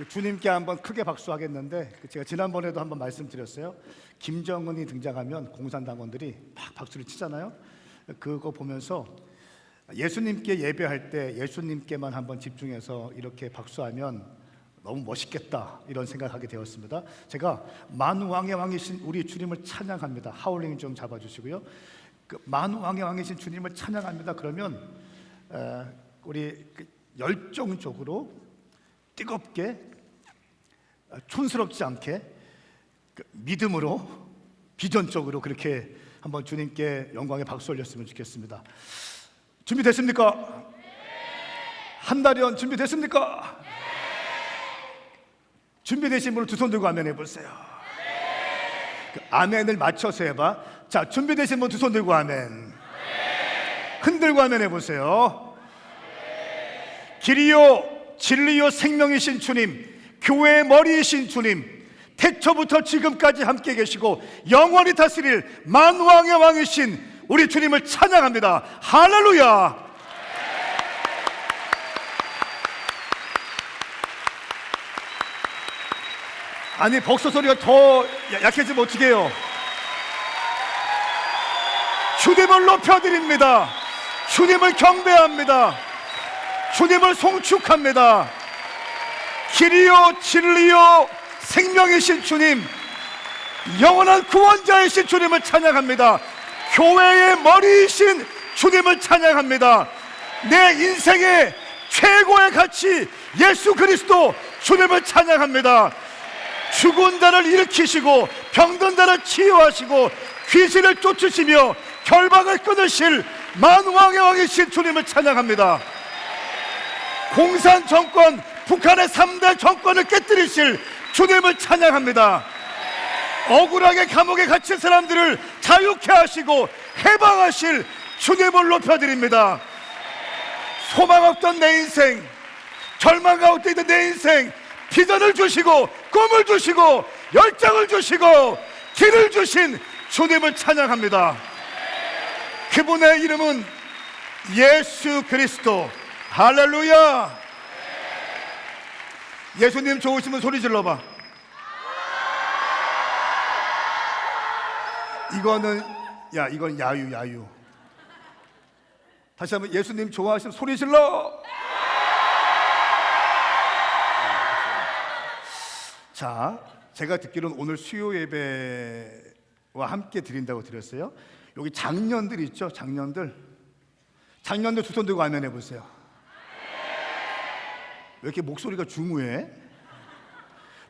주님께 한번 크게 박수하겠는데, 제가 지난번에도 한번 말씀드렸어요. 김정은이 등장하면 공산당원들이 막 박수를 치잖아요. 그거 보면서 예수님께 예배할 때 예수님께만 한번 집중해서 이렇게 박수하면 너무 멋있겠다, 이런 생각하게 되었습니다. 제가 만왕의 왕이신 우리 주님을 찬양합니다. 하울링 좀 잡아주시고요. 만왕의 왕이신 주님을 찬양합니다. 그러면 우리 열정적으로 뜨겁게, 촌스럽지 않게, 믿음으로, 비전적으로 그렇게 한번 주님께 영광의 박수 올렸으면 좋겠습니다. 준비됐습니까? 한다련 준비됐습니까? 준비되신 분을 두 손 들고 아멘 해보세요. 아멘을 맞춰서 해봐. 자, 준비되신 분 두 손 들고 아멘. 흔들고 아멘 해보세요. 길이요 진리요 생명이신 주님, 교회의 머리이신 주님, 태초부터 지금까지 함께 계시고 영원히 다스릴 만왕의 왕이신 우리 주님을 찬양합니다. 할렐루야. 아니, 박수 소리가 더 약해지면 어떻게 해요? 주님을 높여드립니다. 주님을 경배합니다. 주님을 송축합니다. 길이요 진리요 생명이신 주님, 영원한 구원자이신 주님을 찬양합니다. 교회의 머리이신 주님을 찬양합니다. 내 인생의 최고의 가치 예수 그리스도 주님을 찬양합니다. 죽은 자를 일으키시고 병든 자를 치유하시고 귀신을 쫓으시며 결박을 끊으실 만왕의 왕이신 주님을 찬양합니다. 공산 정권, 북한의 3대 정권을 깨뜨리실 주님을 찬양합니다. 억울하게 감옥에 갇힌 사람들을 자유케 하시고 해방하실 주님을 높여드립니다. 소망 없던 내 인생, 절망 가운데 있던 내 인생, 비전을 주시고 꿈을 주시고 열정을 주시고 길을 주신 주님을 찬양합니다. 그분의 이름은 예수 그리스도. 할렐루야. 예수님 좋으시면 소리 질러봐. 이건 야유. 다시 한번 예수님 좋아하시면 소리 질러. 자, 제가 듣기로는 오늘 수요 예배와 함께 드린다고 드렸어요. 여기 장년들 있죠? 장년들 두 손 들고 아멘 해보세요. 왜 이렇게 목소리가 중후해?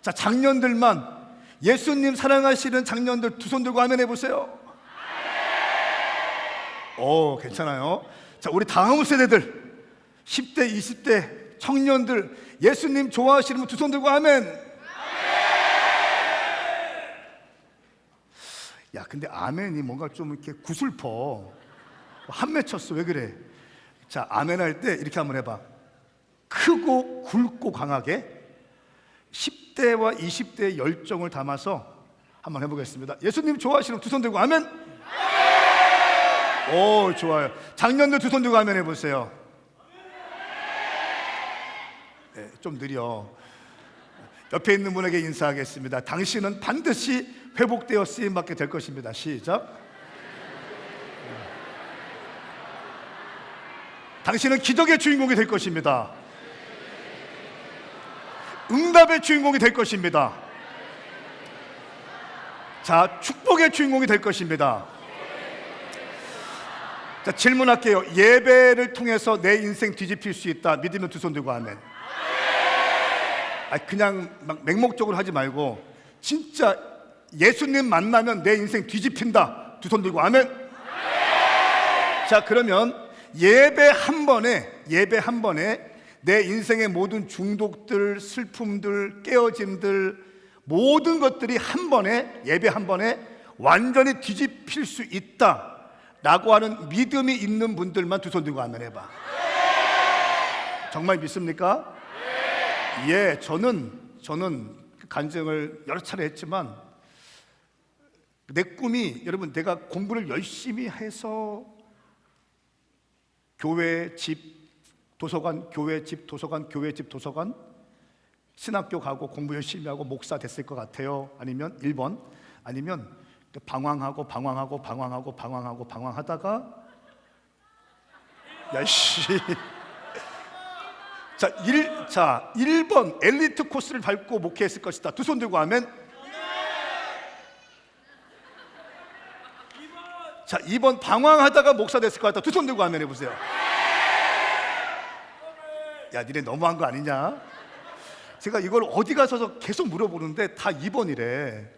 자, 장년들만, 예수님 사랑하시는 장년들 두 손 들고 아멘 해보세요. 오, 괜찮아요. 자, 우리 다음 세대들 10대 20대 청년들 예수님 좋아하시는 분 두 손 들고 아멘. 야, 근데 아멘이 뭔가 좀 이렇게 구슬퍼, 한 맺혔어. 왜 그래? 자, 아멘 할 때 이렇게 한번 해봐. 크고 굵고 강하게 10대와 20대의 열정을 담아서 한번 해보겠습니다. 예수님 좋아하시는 두 손 들고 아멘. 오, 좋아요. 장년들 두 손 들고 아멘 해보세요. 네, 좀 느려. 옆에 있는 분에게 인사하겠습니다. 당신은 반드시 회복되어 쓰임받게 될 것입니다. 시작. 당신은 기적의 주인공이 될 것입니다. 응답의 주인공이 될 것입니다. 자, 축복의 주인공이 될 것입니다. 자, 질문할게요. 예배를 통해서 내 인생 뒤집힐 수 있다 믿으면 두 손 들고 아멘. 그냥 막 맹목적으로 하지 말고 진짜 예수님 만나면 내 인생 뒤집힌다 두 손 들고 아멘. 자, 그러면 예배 한 번에 내 인생의 모든 중독들, 슬픔들, 깨어짐들, 모든 것들이 예배 한 번에 완전히 뒤집힐 수 있다 라고 하는 믿음이 있는 분들만 두 손 들고 아멘 해봐. 정말 믿습니까? 예, 저는 간증을 여러 차례 했지만 내 꿈이, 여러분, 내가 공부를 열심히 해서 교회 집 도서관, 교회 집 도서관, 교회 집 도서관, 신학교 가고 공부 열심히 하고 목사 됐을 것 같아요? 아니면 1번, 아니면 방황하고 방황하다가 야씨 자, 1번 엘리트 코스를 밟고 목회했을 것이다. 두 손 들고 아멘. 자, 2번 방황하다가 목사 됐을 것 같다. 두 손 들고 아멘 해보세요. 야, 니네 너무한 거 아니냐? 제가 이걸 어디 가서 계속 물어보는데 다 2번이래.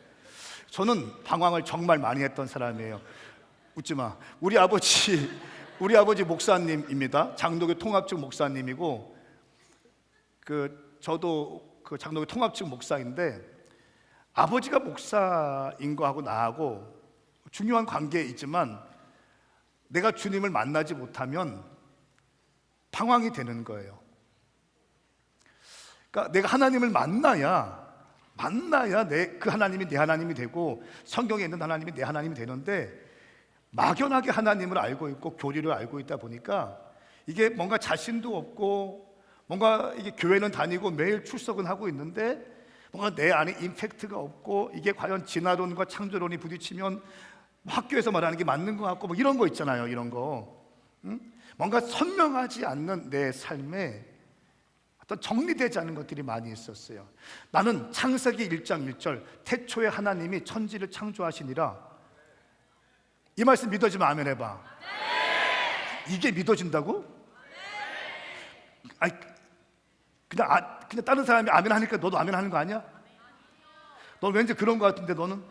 저는 방황을 정말 많이 했던 사람이에요. 웃지 마. 우리 아버지 목사님입니다. 장로교 통합측 목사님이고, 저도 장로교 통합측 목사인데, 아버지가 목사인 거하고 나하고 중요한 관계에 있지만, 내가 주님을 만나지 못하면 방황이 되는 거예요. 그러니까 내가 하나님을 만나야 그 하나님이 내 하나님이 되고, 성경에 있는 하나님이 내 하나님이 되는데, 막연하게 하나님을 알고 있고 교리를 알고 있다 보니까 이게 뭔가 자신도 없고, 뭔가 이게 교회는 다니고 매일 출석은 하고 있는데 뭔가 내 안에 임팩트가 없고, 이게 과연 진화론과 창조론이 부딪히면 학교에서 말하는 게 맞는 것 같고, 뭐 이런 거 있잖아요. 이런 거, 뭔가 선명하지 않는 내 삶에 어떤 정리되지 않은 것들이 많이 있었어요. 나는 창세기 1장 1절 태초에 하나님이 천지를 창조하시니라, 이 말씀 믿어지면 아멘 해봐. 이게 믿어진다고? 아니, 그냥 다른 사람이 아멘 하니까 너도 아멘 하는 거 아니야? 너 왠지 그런 거 같은데, 너는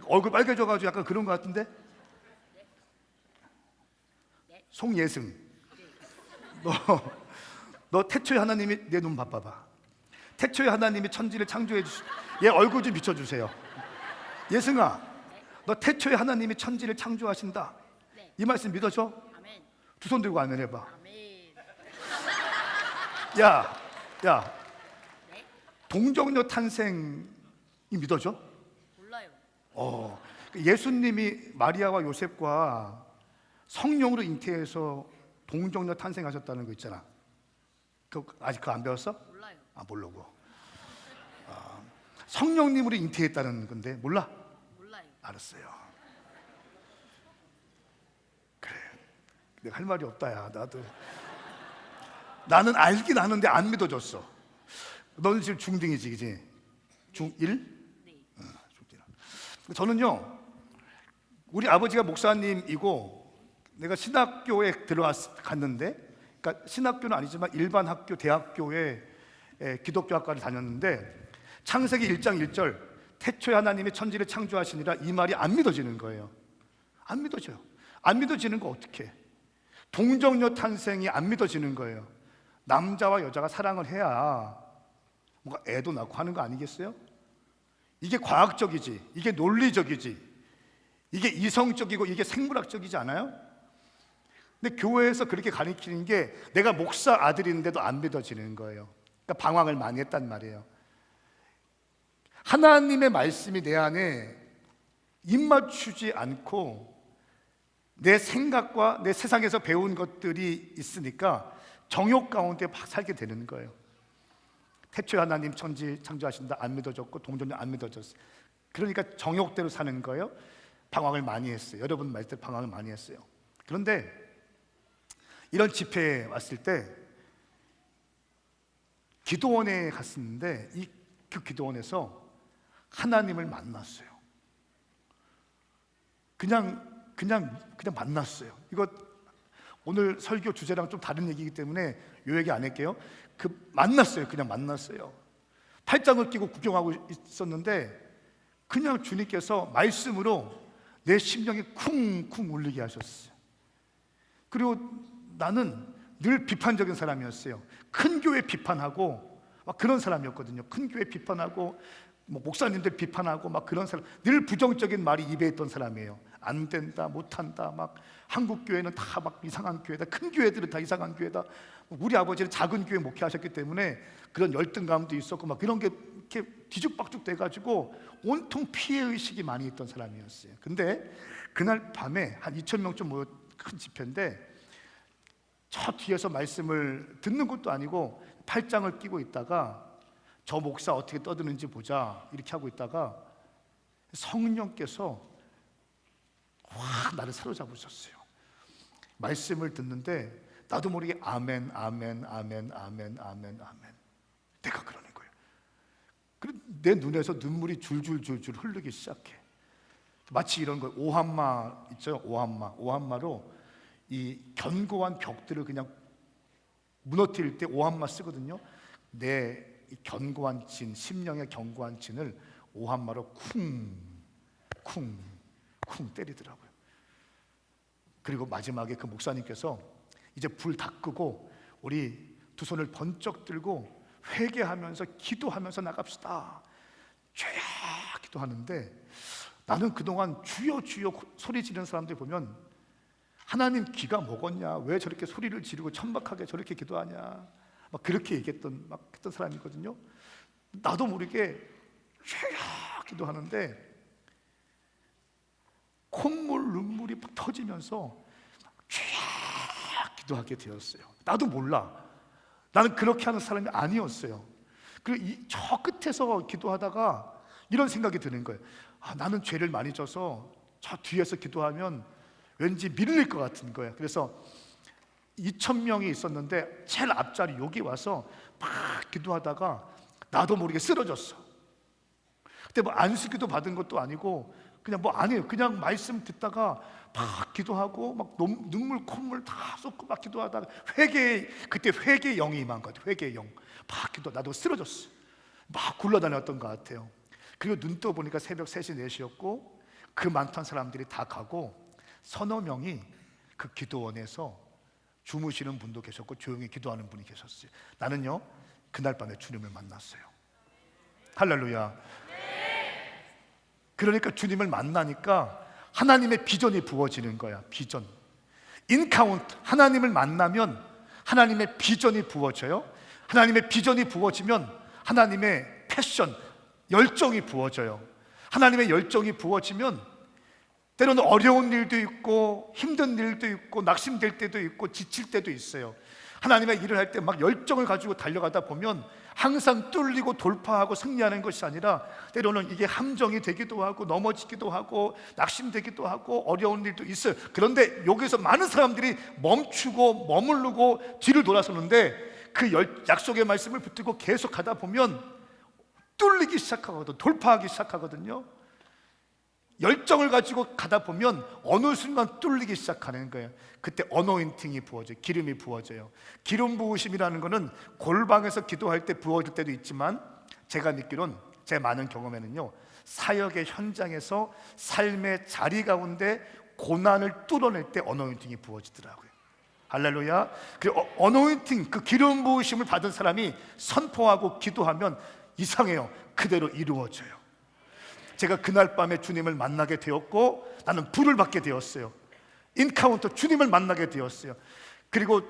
얼굴 빨개져가지고 약간 그런 거 같은데? 송예승, 너 태초에 하나님이, 내 눈 봐봐. 태초에 하나님이 천지를 창조해 주시, 얘 얼굴 좀 비춰주세요. 예승아, 너 태초에 하나님이 천지를 창조하신다, 이 말씀 믿어져? 두 손 들고 아멘 해봐. 야, 동정녀 탄생이 믿어져? 몰라요. 예수님이 마리아와 요셉과 성령으로 잉태해서 동정녀 탄생하셨다는 거 있잖아. 아직 그거 안 배웠어? 몰라요. 모르고. 성령님으로 잉태했다는 건데 몰라? 몰라요. 알았어요. 그래, 내가 할 말이 없다. 야, 나는 알긴 아는데 안 믿어줬어. 너는 지금 중등이지, 그지? 중1? 네. 중1. 저는요, 우리 아버지가 목사님이고 내가 신학교에 갔는데, 그러니까 신학교는 아니지만 일반 학교, 대학교에 기독교 학과를 다녔는데, 창세기 1장 1절 태초에 하나님이 천지를 창조하시니라, 이 말이 안 믿어지는 거예요. 안 믿어져요. 안 믿어지는 거 어떻게? 동정녀 탄생이 안 믿어지는 거예요. 남자와 여자가 사랑을 해야 뭔가 애도 낳고 하는 거 아니겠어요? 이게 과학적이지, 이게 논리적이지, 이게 이성적이고 이게 생물학적이지 않아요? 근데 교회에서 그렇게 가르치는 게 내가 목사 아들인데도 안 믿어지는 거예요. 그러니까 방황을 많이 했단 말이에요. 하나님의 말씀이 내 안에 입맞추지 않고 내 생각과 내 세상에서 배운 것들이 있으니까 정욕 가운데 막 살게 되는 거예요. 태초에 하나님 천지 창조하신다, 안 믿어졌고 동정녀 안 믿어졌어요. 그러니까 정욕대로 사는 거예요. 방황을 많이 했어요. 여러분 말씀 방황을 많이 했어요. 그런데 이런 집회에 왔을 때 기도원에 갔었는데, 그 기도원에서 하나님을 만났어요. 그냥 만났어요. 이거 오늘 설교 주제랑 좀 다른 얘기이기 때문에 요 얘기 안 할게요. 만났어요. 그냥 만났어요. 팔짱을 끼고 구경하고 있었는데 그냥 주님께서 말씀으로 내 심령이 쿵쿵 울리게 하셨어요. 그리고 나는 늘 비판적인 사람이었어요. 큰 교회 비판하고 막 그런 사람이었거든요. 큰 교회 비판하고 목사님들 비판하고 막 그런 사람, 늘 부정적인 말이 입에 있던 사람이에요. 안 된다, 못한다, 막 한국 교회는 다 막 이상한 교회다, 큰 교회들은 다 이상한 교회다. 우리 아버지는 작은 교회 목회하셨기 때문에 그런 열등감도 있었고 막 그런 게 이렇게 뒤죽박죽 돼가지고 온통 피해 의식이 많이 있던 사람이었어요. 근데 그날 밤에 한 2,000명쯤 모여 큰 집회인데, 저 뒤에서 말씀을 듣는 것도 아니고 팔짱을 끼고 있다가 저 목사 어떻게 떠드는지 보자 이렇게 하고 있다가 성령께서 확 나를 사로잡으셨어요. 말씀을 듣는데 나도 모르게 아멘, 아멘, 아멘, 아멘, 아멘, 아멘. 내가 그러는 거예요. 그리고 내 눈에서 눈물이 줄줄줄줄 흐르기 시작해. 마치 이런 거예요. 오한마 있죠? 오한마로 이 견고한 벽들을 그냥 무너뜨릴 때 오한마 쓰거든요. 내 이 견고한 진, 심령의 견고한 진을 오한마로 쿵쿵 때리더라고요. 그리고 마지막에 그 목사님께서 이제 불 다 끄고 우리 두 손을 번쩍 들고 회개하면서 기도하면서 나갑시다. 죄야 기도하는데 나는 그동안 주여 주여 소리 지르는 사람들 보면 하나님 기가 먹었냐? 왜 저렇게 소리를 지르고 천박하게 저렇게 기도하냐? 막 그렇게 얘기했던 했던 사람이거든요. 나도 모르게 죄야 기도하는데 콧물 눈물이 막 터지면서 죄야 기도하게 되었어요. 나도 몰라. 나는 그렇게 하는 사람이 아니었어요. 그리고 저 끝에서 기도하다가 이런 생각이 드는 거예요. 나는 죄를 많이 져서 저 뒤에서 기도하면 왠지 밀릴 것 같은 거예요. 그래서 2,000명이 있었는데 제일 앞자리 여기 와서 막 기도하다가 나도 모르게 쓰러졌어. 그때 뭐 안수기도 받은 것도 아니고 그냥 뭐 아니에요. 그냥 말씀 듣다가 막 기도하고 막 눈물 콧물 다 쏟고 막 기도하다가 그때 회개의 영이 임한 것 같아요. 회개의 영. 막 기도 나도 쓰러졌어. 막 굴러다녔던 것 같아요. 그리고 눈 떠 보니까 새벽 3시 4시였고 그 많던 사람들이 다 가고 서너 명이 그 기도원에서 주무시는 분도 계셨고 조용히 기도하는 분이 계셨어요. 나는요 그날 밤에 주님을 만났어요. 할렐루야. 그러니까 주님을 만나니까 하나님의 비전이 부어지는 거야. 비전, 인카운트. 하나님을 만나면 하나님의 비전이 부어져요. 하나님의 비전이 부어지면 하나님의 패션, 열정이 부어져요. 하나님의 열정이 부어지면 때로는 어려운 일도 있고 힘든 일도 있고 낙심될 때도 있고 지칠 때도 있어요. 하나님의 일을 할 때 막 열정을 가지고 달려가다 보면 항상 뚫리고 돌파하고 승리하는 것이 아니라 때로는 이게 함정이 되기도 하고 넘어지기도 하고 낙심되기도 하고 어려운 일도 있어요. 그런데 여기서 많은 사람들이 멈추고 머무르고 뒤를 돌아서는데 그 약속의 말씀을 붙들고 계속 가다 보면 뚫리기 시작하거든요. 돌파하기 시작하거든요. 열정을 가지고 가다 보면 어느 순간 뚫리기 시작하는 거예요. 그때 어노인팅이 부어져요. 기름이 부어져요. 기름 부으심이라는 것은 골방에서 기도할 때 부어질 때도 있지만 제가 믿기로는 제 많은 경험에는요 사역의 현장에서 삶의 자리 가운데 고난을 뚫어낼 때 어노인팅이 부어지더라고요. 할렐루야. 그 어노인팅, 그 기름 부으심을 받은 사람이 선포하고 기도하면 이상해요. 그대로 이루어져요. 제가 그날 밤에 주님을 만나게 되었고 나는 불을 받게 되었어요. 인카운터, 주님을 만나게 되었어요. 그리고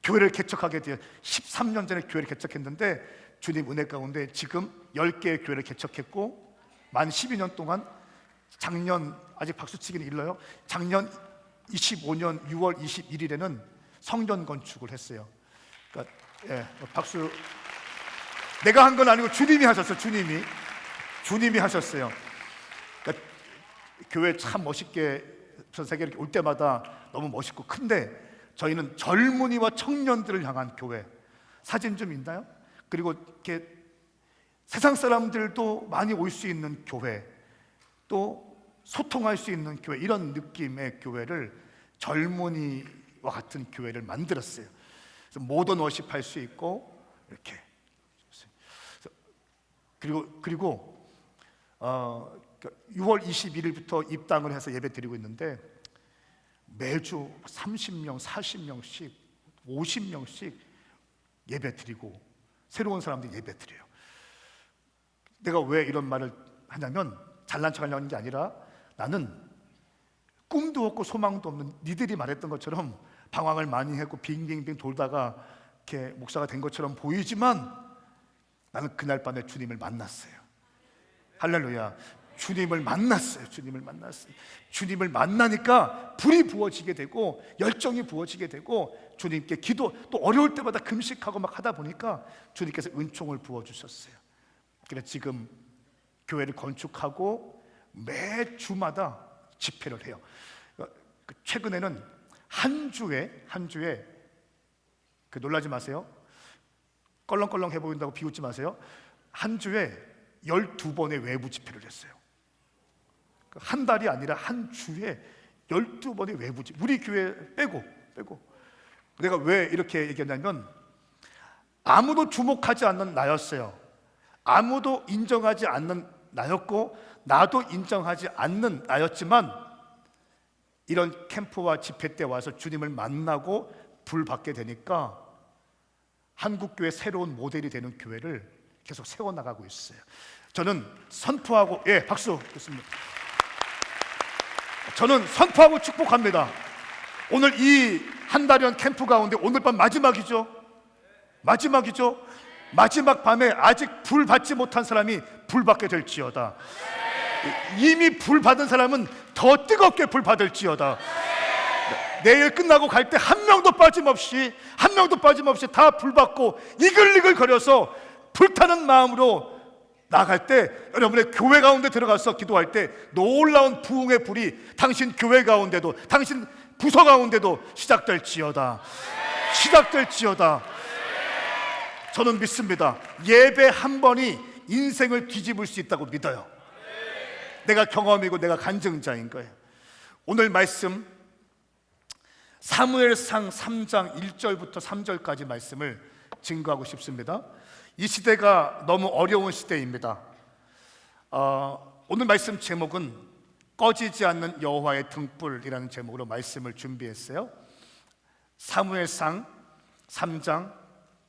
교회를 개척하게 되어 13년 전에 교회를 개척했는데 주님 은혜 가운데 지금 10개의 교회를 개척했고 만 12년 동안 작년, 아직 박수치기는 일러요, 작년 25년 6월 21일에는 성전 건축을 했어요. 그러니까 박수. 내가 한 건 아니고 주님이 하셨어요. 주님이 하셨어요. 그러니까 교회 참 멋있게 전 세계 이렇게 올 때마다 너무 멋있고 큰데 저희는 젊은이와 청년들을 향한 교회. 사진 좀 있나요? 그리고 이렇게 세상 사람들도 많이 올 수 있는 교회, 또 소통할 수 있는 교회, 이런 느낌의 교회를 젊은이와 같은 교회를 만들었어요. 그래서 모던 워십할 수 있고 이렇게. 그리고 6월 21일부터 입당을 해서 예배 드리고 있는데 매주 30명, 40명씩, 50명씩 예배 드리고 새로운 사람들이 예배 드려요. 내가 왜 이런 말을 하냐면 잘난 척 하려는 게 아니라 나는 꿈도 없고 소망도 없는 니들이 말했던 것처럼 방황을 많이 했고 빙빙빙 돌다가 이렇게 목사가 된 것처럼 보이지만 나는 그날 밤에 주님을 만났어요. 할렐루야. 주님을 만났어요. 주님을 만나니까 불이 부어지게 되고 열정이 부어지게 되고 주님께 기도, 또 어려울 때마다 금식하고 막 하다 보니까 주님께서 은총을 부어주셨어요. 그래서 지금 교회를 건축하고 매 주마다 집회를 해요. 최근에는 한 주에 놀라지 마세요. 껄렁껄렁 해보인다고 비웃지 마세요. 한 주에 12번의 외부 집회를 했어요. 한 달이 아니라 한 주에 12번의 외부 집회. 우리 교회 빼고. 내가 왜 이렇게 얘기했냐면 아무도 주목하지 않는 나였어요. 아무도 인정하지 않는 나였고 나도 인정하지 않는 나였지만 이런 캠프와 집회 때 와서 주님을 만나고 불 받게 되니까 한국교회 새로운 모델이 되는 교회를 계속 세워나가고 있어요. 저는 선포하고, 박수 좋습니다. 저는 선포하고 축복합니다. 오늘 이 한 달여한 캠프 가운데 오늘 밤 마지막이죠. 마지막 밤에 아직 불 받지 못한 사람이 불 받게 될지어다. 이미 불 받은 사람은 더 뜨겁게 불 받을지어다. 내일 끝나고 갈 때 한 명도 빠짐없이 다 불 받고 이글이글 거려서 불타는 마음으로 나갈 때 여러분의 교회 가운데 들어가서 기도할 때 놀라운 부흥의 불이 당신 교회 가운데도 당신 부서 가운데도 시작될지어다. 저는 믿습니다. 예배 한 번이 인생을 뒤집을 수 있다고 믿어요. 내가 경험이고 내가 간증자인 거예요. 오늘 말씀 사무엘상 3장 1절부터 3절까지 말씀을 증거하고 싶습니다. 이 시대가 너무 어려운 시대입니다. 오늘 말씀 제목은 꺼지지 않는 여호와의 등불이라는 제목으로 말씀을 준비했어요. 사무엘상 3장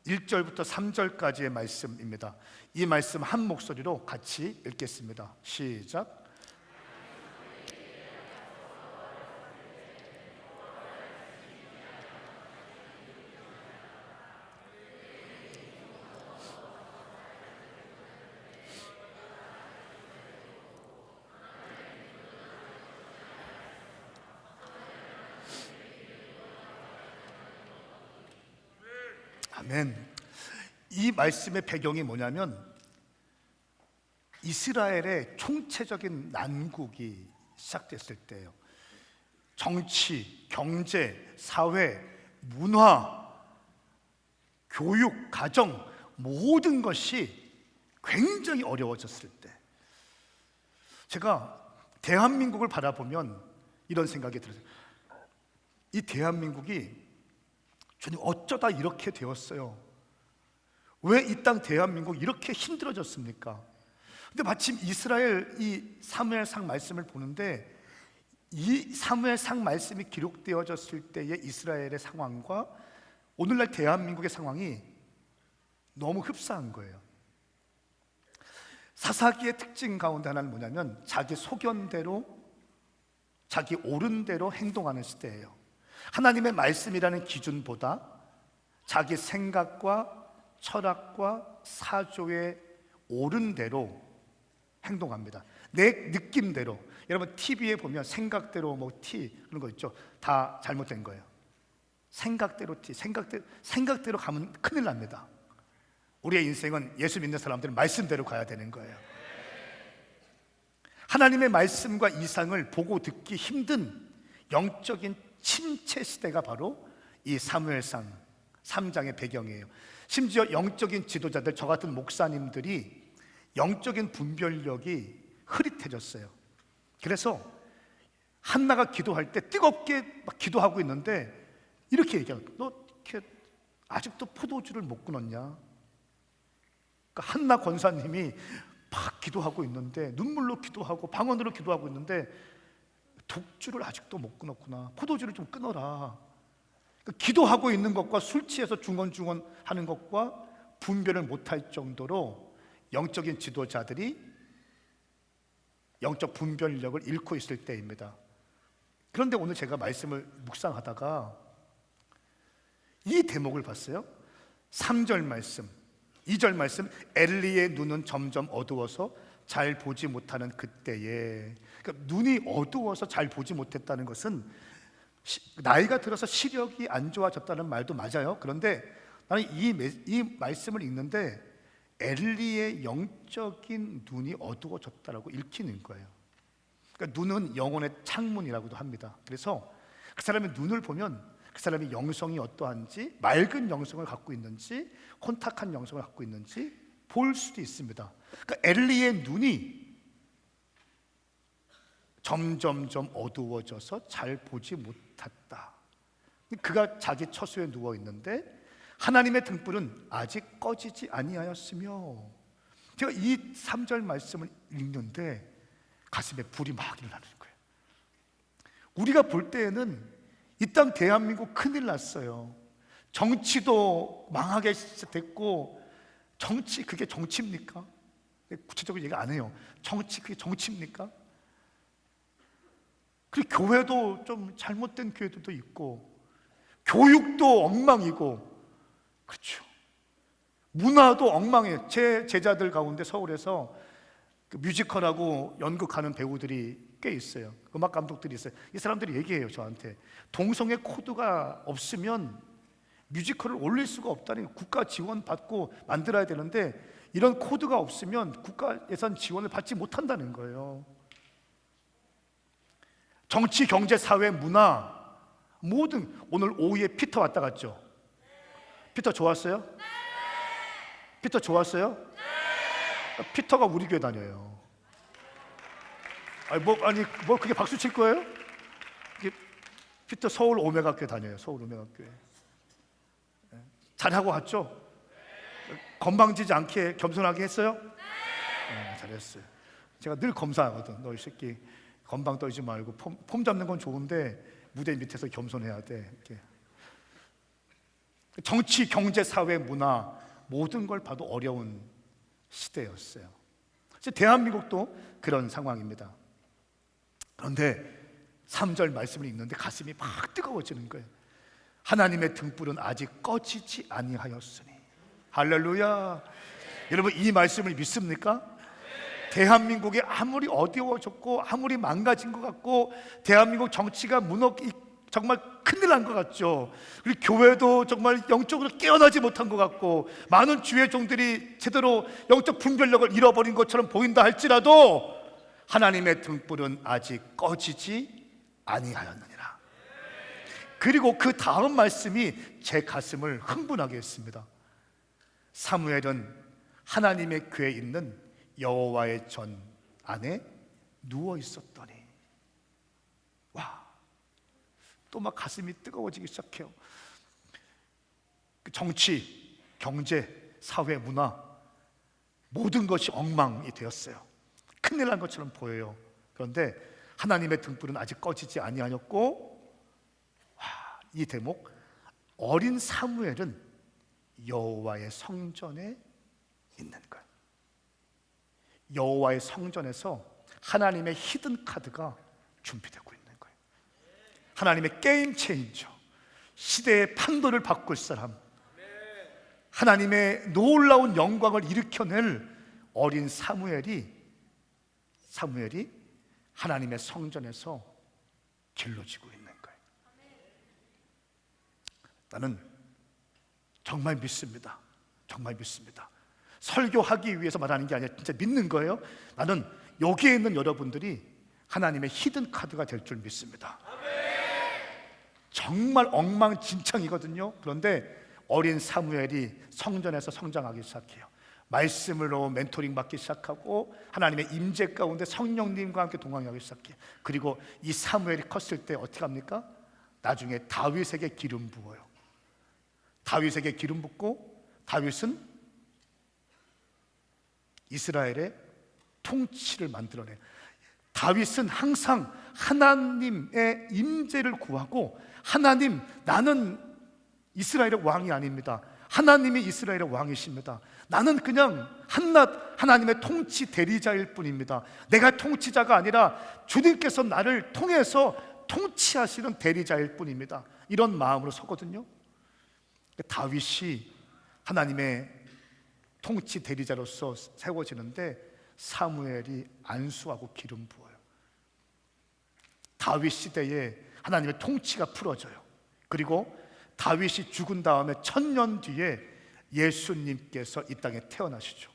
1절부터 3절까지의 말씀입니다. 이 말씀 한 목소리로 같이 읽겠습니다. 시작. 아멘. 이 말씀의 배경이 뭐냐면 이스라엘의 총체적인 난국이 시작됐을 때예요. 정치, 경제, 사회, 문화, 교육, 가정 모든 것이 굉장히 어려워졌을 때 제가 대한민국을 바라보면 이런 생각이 들어요. 이 대한민국이 주님 어쩌다 이렇게 되었어요? 왜 이 땅 대한민국 이렇게 힘들어졌습니까? 근데 마침 이스라엘 이 사무엘상 말씀을 보는데 이 사무엘상 말씀이 기록되어졌을 때의 이스라엘의 상황과 오늘날 대한민국의 상황이 너무 흡사한 거예요. 사사기의 특징 가운데 하나는 뭐냐면 자기 소견대로 자기 옳은 대로 행동하는 시대예요. 하나님의 말씀이라는 기준보다 자기 생각과 철학과 사조에 옳은 대로 행동합니다. 내 느낌대로. 여러분 TV에 보면 생각대로 그런 거 있죠. 다 잘못된 거예요. 생각대로 생각대로 가면 큰일 납니다. 우리의 인생은 예수 믿는 사람들은 말씀대로 가야 되는 거예요. 하나님의 말씀과 이상을 보고 듣기 힘든 영적인 침체 시대가 바로 이 사무엘상 3장의 배경이에요. 심지어 영적인 지도자들, 저 같은 목사님들이 영적인 분별력이 흐릿해졌어요. 그래서 한나가 기도할 때 뜨겁게 막 기도하고 있는데 이렇게 얘기해요. 너 이렇게 아직도 포도주를 못 끊었냐? 그러니까 한나 권사님이 막 기도하고 있는데 눈물로 기도하고 방언으로 기도하고 있는데 독주를 아직도 못 끊었구나. 포도주를 좀 끊어라. 그러니까 기도하고 있는 것과 술 취해서 중언중언 하는 것과 분별을 못할 정도로 영적인 지도자들이 영적 분별력을 잃고 있을 때입니다. 그런데 오늘 제가 말씀을 묵상하다가 이 대목을 봤어요. 3절 말씀, 2절 말씀, 엘리의 눈은 점점 어두워서 잘 보지 못하는 그때에. 그러니까 눈이 어두워서 잘 보지 못했다는 것은 나이가 들어서 시력이 안 좋아졌다는 말도 맞아요. 그런데 나는 이 말씀을 읽는데 엘리의 영적인 눈이 어두워졌다라고 읽히는 거예요. 그러니까 눈은 영혼의 창문이라고도 합니다. 그래서 그 사람의 눈을 보면 그 사람의 영성이 어떠한지, 맑은 영성을 갖고 있는지, 혼탁한 영성을 갖고 있는지 볼 수도 있습니다. 그러니까 엘리의 눈이 점점점 어두워져서 잘 보지 못했다. 그가 자기 처소에 누워 있는데 하나님의 등불은 아직 꺼지지 아니하였으며, 제가 이 3절 말씀을 읽는데 가슴에 불이 막 일어나는 거예요. 우리가 볼 때에는 이 땅 대한민국 큰일 났어요. 정치도 망하게 됐고, 정치 그게 정치입니까? 구체적으로 얘기 안 해요. 정치 그게 정치입니까? 그리고 교회도 좀 잘못된 교회들도 있고, 교육도 엉망이고, 그렇죠. 문화도 엉망이에요. 제 제자들 가운데 서울에서 그 뮤지컬하고 연극하는 배우들이 꽤 있어요. 음악 감독들이 있어요. 이 사람들이 얘기해요, 저한테. 동성애 코드가 없으면 뮤지컬을 올릴 수가 없다니, 국가 지원 받고 만들어야 되는데 이런 코드가 없으면 국가 예산 지원을 받지 못한다는 거예요. 정치, 경제, 사회, 문화 모든, 오늘 오후에 피터 왔다 갔죠? 피터 좋았어요? 피터 좋았어요? 피터가 우리 교회 다녀요. 뭐 그게 박수 칠 거예요? 피터 서울 오메가 교회 다녀요. 서울 오메가 교회. 잘하고 갔죠? 건방지지 않게 겸손하게 했어요? 네, 잘했어요. 제가 늘 검사하거든. 너 이 새끼 건방 떨지 말고 폼 잡는 건 좋은데 무대 밑에서 겸손해야 돼. 이렇게. 정치, 경제, 사회, 문화 모든 걸 봐도 어려운 시대였어요. 대한민국도 그런 상황입니다. 그런데 3절 말씀을 읽는데 가슴이 막 뜨거워지는 거예요. 하나님의 등불은 아직 꺼지지 아니하였으니. 할렐루야. 여러분, 이 말씀을 믿습니까? 대한민국이 아무리 어려워졌고 아무리 망가진 것 같고 대한민국 정치가 정말 큰일 난 것 같죠. 그리고 교회도 정말 영적으로 깨어나지 못한 것 같고 많은 주의 종들이 제대로 영적 분별력을 잃어버린 것처럼 보인다 할지라도 하나님의 등불은 아직 꺼지지 아니하였느니라. 그리고 그 다음 말씀이 제 가슴을 흥분하게 했습니다. 사무엘은 하나님의 궤에 있는 여호와의 전 안에 누워 있었더니, 와, 또 막 가슴이 뜨거워지기 시작해요. 정치, 경제, 사회, 문화 모든 것이 엉망이 되었어요. 큰일 난 것처럼 보여요. 그런데 하나님의 등불은 아직 꺼지지 아니하였고, 이 대목, 어린 사무엘은 여호와의 성전에 있는 거예요. 여호와의 성전에서 하나님의 히든 카드가 준비되고 있는 거예요. 하나님의 게임 체인저, 시대의 판도를 바꿀 사람, 하나님의 놀라운 영광을 일으켜낼 어린 사무엘이 하나님의 성전에서 길러지고 있는 거예요. 나는 정말 믿습니다. 정말 믿습니다. 설교하기 위해서 말하는 게 아니라 진짜 믿는 거예요. 나는 여기에 있는 여러분들이 하나님의 히든 카드가 될 줄 믿습니다. 정말 엉망진창이거든요. 그런데 어린 사무엘이 성전에서 성장하기 시작해요. 말씀으로 멘토링 받기 시작하고 하나님의 임재 가운데 성령님과 함께 동행하기 시작해요. 그리고 이 사무엘이 컸을 때 어떻게 합니까? 나중에 다윗에게 기름 부어요. 다윗에게 기름 붓고 다윗은 이스라엘의 통치를 만들어내요. 다윗은 항상 하나님의 임재를 구하고, 하나님, 나는 이스라엘의 왕이 아닙니다. 하나님이 이스라엘의 왕이십니다. 나는 그냥 한낱 하나님의 통치 대리자일 뿐입니다. 내가 통치자가 아니라 주님께서 나를 통해서 통치하시는 대리자일 뿐입니다. 이런 마음으로 서거든요. 다윗이 하나님의 통치 대리자로서 세워지는데 사무엘이 안수하고 기름 부어요. 다윗 시대에 하나님의 통치가 풀어져요. 그리고 다윗이 죽은 다음에 1000년 뒤에 예수님께서 이 땅에 태어나시죠.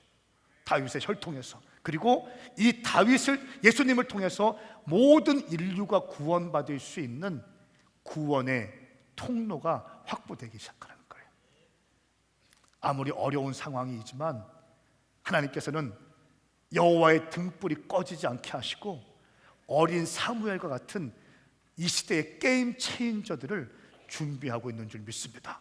다윗의 혈통에서. 그리고 이 다윗을, 예수님을 통해서 모든 인류가 구원받을 수 있는 구원의 통로가 확보되기 시작하는 거예요. 아무리 어려운 상황이지만 하나님께서는 여호와의 등불이 꺼지지 않게 하시고 어린 사무엘과 같은 이 시대의 게임 체인저들을 준비하고 있는 줄 믿습니다.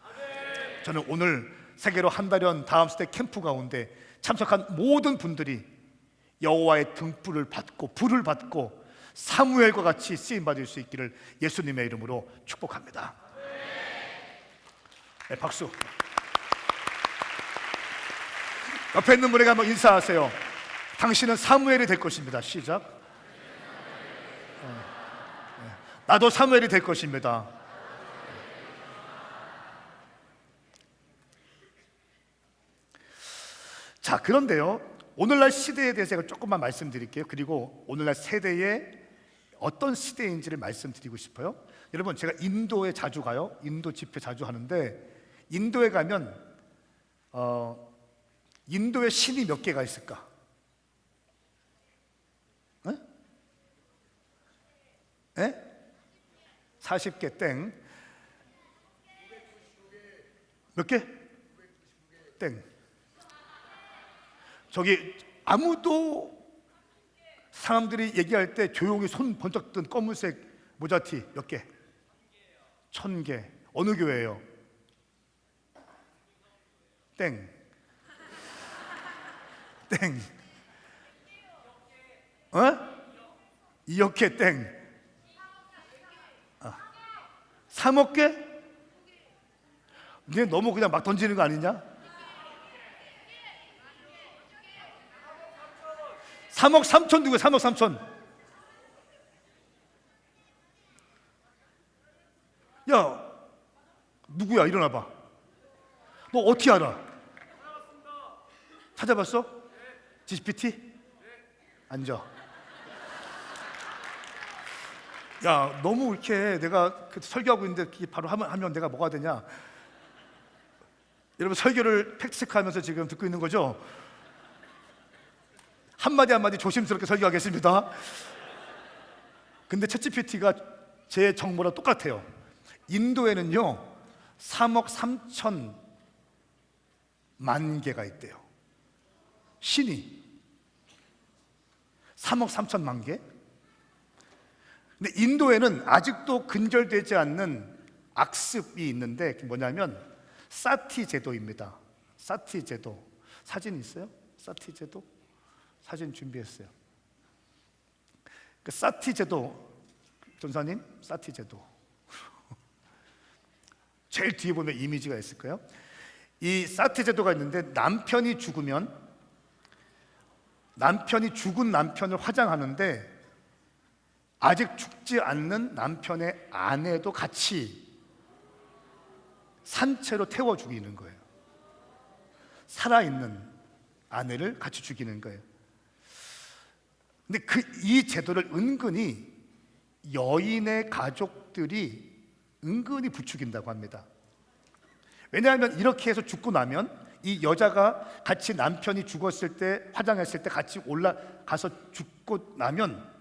저는 오늘 세계로 한 달연 다음 시대 캠프 가운데 참석한 모든 분들이 여호와의 등불을 받고 불을 받고 사무엘과 같이 쓰임받을 수 있기를 예수님의 이름으로 축복합니다. 네, 박수. 옆에 있는 분에게 한번 인사하세요. 당신은 사무엘이 될 것입니다. 시작. 나도 사무엘이 될 것입니다. 자, 그런데요, 오늘날 시대에 대해서 제가 조금만 말씀드릴게요. 그리고 오늘날 세대에 어떤 시대인지를 말씀드리고 싶어요. 여러분, 제가 인도에 자주 가요. 인도 집회 자주 하는데 인도에 가면 인도에 신이 몇 개가 있을까? 에? 40개 땡. 몇 개? 땡. 저기 아무도 사람들이 얘기할 때 조용히 손 번쩍 든 검은색 모자티 몇 개? 1000개. 어느 교회예요? 땡. 땡. 2억 개 땡. 3억 개? 네, 너무 그냥 막 던지는 거 아니냐? 3억 3천 누구야? 3억 3천. 야, 누구야? 일어나봐. 너 어떻게 알아? 찾아봤어? GPT? 앉아. 야, 너무 이렇게 내가 설교하고 있는데 바로 하면 내가 뭐가 되냐? 여러분, 설교를 팩트체크하면서 지금 듣고 있는 거죠? 한마디 한마디 조심스럽게 설교하겠습니다. 근데 챗GPT가 제 정보랑 똑같아요. 인도에는요 3억 3천만 개가 있대요. 신이 3억 3천만 개? 근데 인도에는 아직도 근절되지 않는 악습이 있는데 뭐냐면 사티 제도입니다. 사티 제도. 사진 있어요? 사티 제도? 사진 준비했어요. 그 사티 제도, 전사님, 사티 제도. 제일 뒤에 보면 이미지가 있을 거예요. 이 사티 제도가 있는데 남편이 죽은 남편을 화장하는데 아직 죽지 않는 남편의 아내도 같이 산채로 태워 죽이는 거예요. 살아있는 아내를 같이 죽이는 거예요. 근데 이 제도를 은근히 여인의 가족들이 은근히 부추긴다고 합니다. 왜냐하면 이렇게 해서 죽고 나면 이 여자가 같이 남편이 죽었을 때 화장했을 때 같이 올라가서 죽고 나면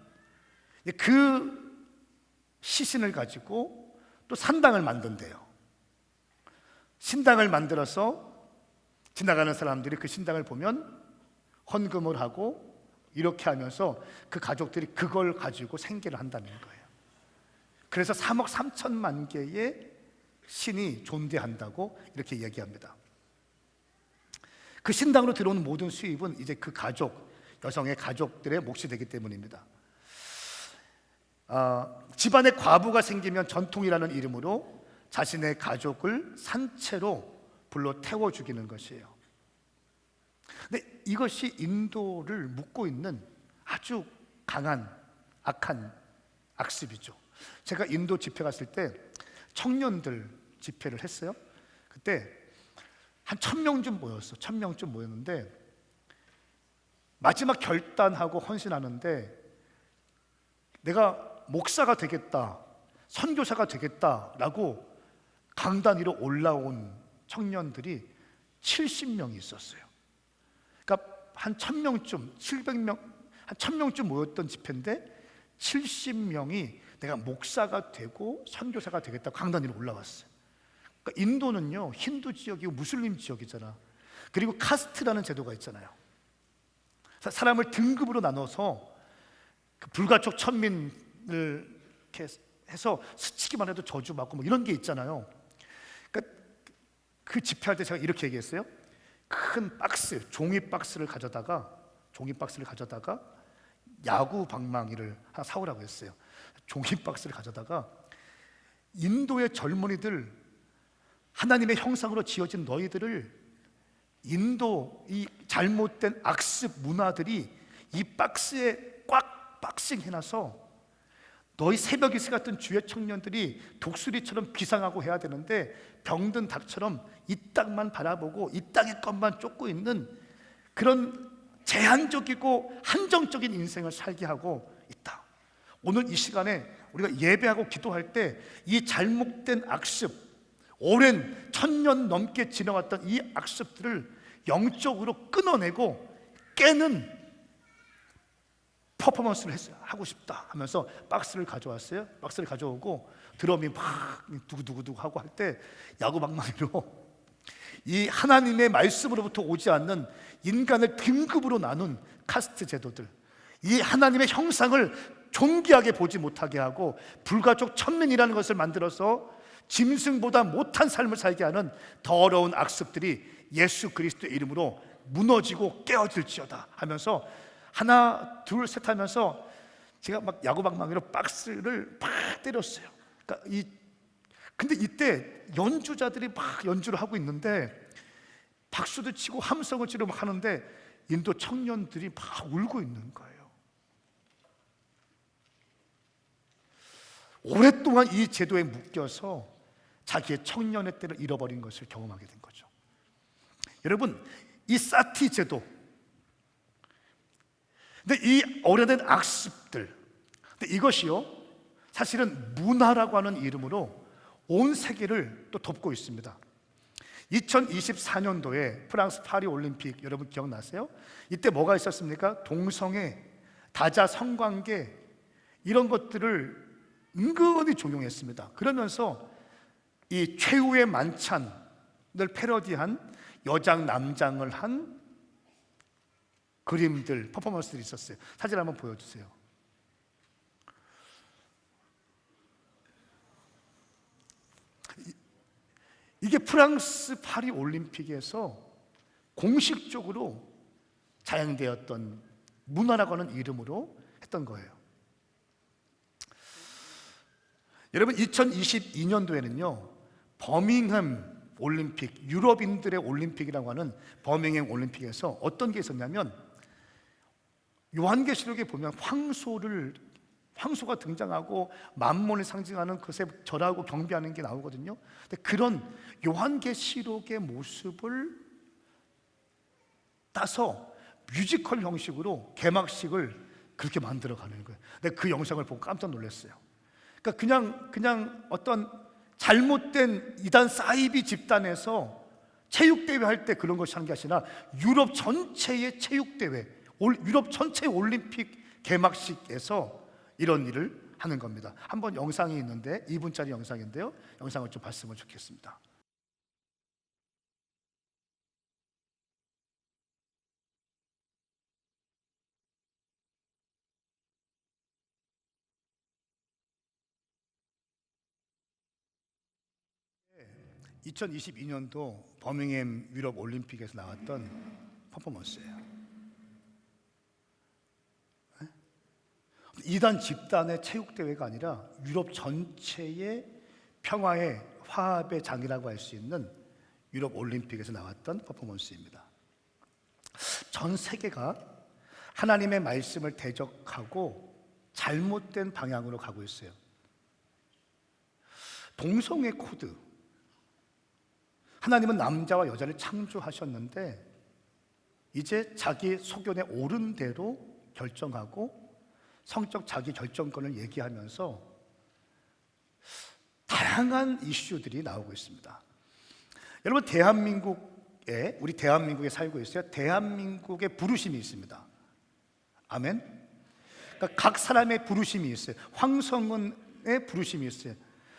그 시신을 가지고 또 산당을 만든대요. 신당을 만들어서 지나가는 사람들이 그 신당을 보면 헌금을 하고 이렇게 하면서 그 가족들이 그걸 가지고 생계를 한다는 거예요. 그래서 3억 3천만 개의 신이 존재한다고 이렇게 얘기합니다. 그 신당으로 들어오는 모든 수입은 이제 그 가족, 여성의 가족들의 몫이 되기 때문입니다. 집안에 과부가 생기면 전통이라는 이름으로 자신의 가족을 산채로 불러 태워 죽이는 것이에요. 근데 이것이 인도를 묶고 있는 아주 강한 악한 악습이죠. 제가 인도 집회 갔을 때 청년들 집회를 했어요. 그때 한 1000명쯤 모였어. 1000명쯤 모였는데 마지막 결단하고 헌신하는데 내가 목사가 되겠다, 선교사가 되겠다라고 강단 위로 올라온 청년들이 70명이 있었어요. 그러니까 한 1000명쯤, 700명, 한 1000명쯤 모였던 집회인데 70명이 내가 목사가 되고 선교사가 되겠다고 강단 위로 올라왔어요. 그러니까 인도는요, 힌두 지역이고 무슬림 지역이잖아. 그리고 카스트라는 제도가 있잖아요. 사람을 등급으로 나눠서 그 불가촉 천민을 이렇게 해서 스치기만 해도 저주받고 뭐 이런 게 있잖아요. 그러니까 그 집회할 때 제가 이렇게 얘기했어요. 큰 박스, 종이 박스를 가져다가 야구 방망이를 하나 사오라고 했어요. 종이 박스를 가져다가 인도의 젊은이들, 하나님의 형상으로 지어진 너희들을 인도 이 잘못된 악습 문화들이 이 박스에 꽉 박싱해놔서 너희 새벽 이슬 같은 주의 청년들이 독수리처럼 비상하고 해야 되는데 병든 닭처럼 이 땅만 바라보고 이 땅의 것만 쫓고 있는 그런 제한적이고 한정적인 인생을 살게 하고 있다. 오늘 이 시간에 우리가 예배하고 기도할 때 이 잘못된 악습, 오랜 1000년 넘게 지나왔던 이 악습들을 영적으로 끊어내고 깨는 퍼포먼스를 하고 싶다 하면서 박스를 가져왔어요. 박스를 가져오고 드럼이 막 두구두구두구 하고 할 때 야구방망이로 이 하나님의 말씀으로부터 오지 않는 인간을 등급으로 나눈 카스트 제도들, 이 하나님의 형상을 존귀하게 보지 못하게 하고 불가촉 천민이라는 것을 만들어서 짐승보다 못한 삶을 살게 하는 더러운 악습들이 예수 그리스도의 이름으로 무너지고 깨어질지어다 하면서 하나 둘 셋 하면서 제가 막 야구방망이로 박스를 팍 때렸어요. 그러니까 근데 이때 연주자들이 막 연주를 하고 있는데 박수도 치고 함성을 치고 막 하는데 인도 청년들이 막 울고 있는 거예요. 오랫동안 이 제도에 묶여서 자기의 청년의 때를 잃어버린 것을 경험하게 된 거죠. 여러분, 이 사티 제도, 근데 이 오래된 악습들, 근데 이것이요 사실은 문화라고 하는 이름으로 온 세계를 또 덮고 있습니다. 2024년도에 프랑스 파리 올림픽 여러분 기억나세요? 이때 뭐가 있었습니까? 동성애, 다자 성관계 이런 것들을 은근히 종용했습니다. 그러면서 이 최후의 만찬을 패러디한 여장 남장을 한 그림들, 퍼포먼스들이 있었어요. 사진 한번 보여주세요. 이게 프랑스 파리 올림픽에서 공식적으로 자행되었던 문화라고 하는 이름으로 했던 거예요. 여러분, 2022년도에는요 버밍햄 올림픽, 유럽인들의 올림픽이라고 하는 버밍햄 올림픽에서 어떤 게 있었냐면 요한계시록에 보면 황소가 등장하고 만몬을 상징하는 것에 절하고 경배하는 게 나오거든요. 근데 그런 요한계시록의 모습을 따서 뮤지컬 형식으로 개막식을 그렇게 만들어가는 거예요. 근데 그 영상을 보고 깜짝 놀랐어요. 그러니까 그냥 어떤 잘못된 이단 사이비 집단에서 체육대회 할 때 그런 것이 하는 게 아니라 유럽 전체의 체육대회, 유럽 전체 올림픽 개막식에서 이런 일을 하는 겁니다. 한번 영상이 있는데 2분짜리 영상인데요, 영상을 좀 봤으면 좋겠습니다. 네, 2022년도 버밍햄 유럽 올림픽에서 나왔던 퍼포먼스예요. 이단 집단의 체육대회가 아니라 유럽 전체의 평화의 화합의 장이라고 할 수 있는 유럽 올림픽에서 나왔던 퍼포먼스입니다. 전 세계가 하나님의 말씀을 대적하고 잘못된 방향으로 가고 있어요. 동성애 코드, 하나님은 남자와 여자를 창조하셨는데 이제 자기 소견에 옳은 대로 결정하고 성적 자기 결정권을 얘기하면서 다양한 이슈들이 나오고 있습니다. 여러분, 대한민국 우리 대한민국에 살고 있어요. 대한민국의 부르심이 있습니다. 아멘. 그러니까 각 사람의 부르심이 있어요. 황성은의 부르심이 있어요.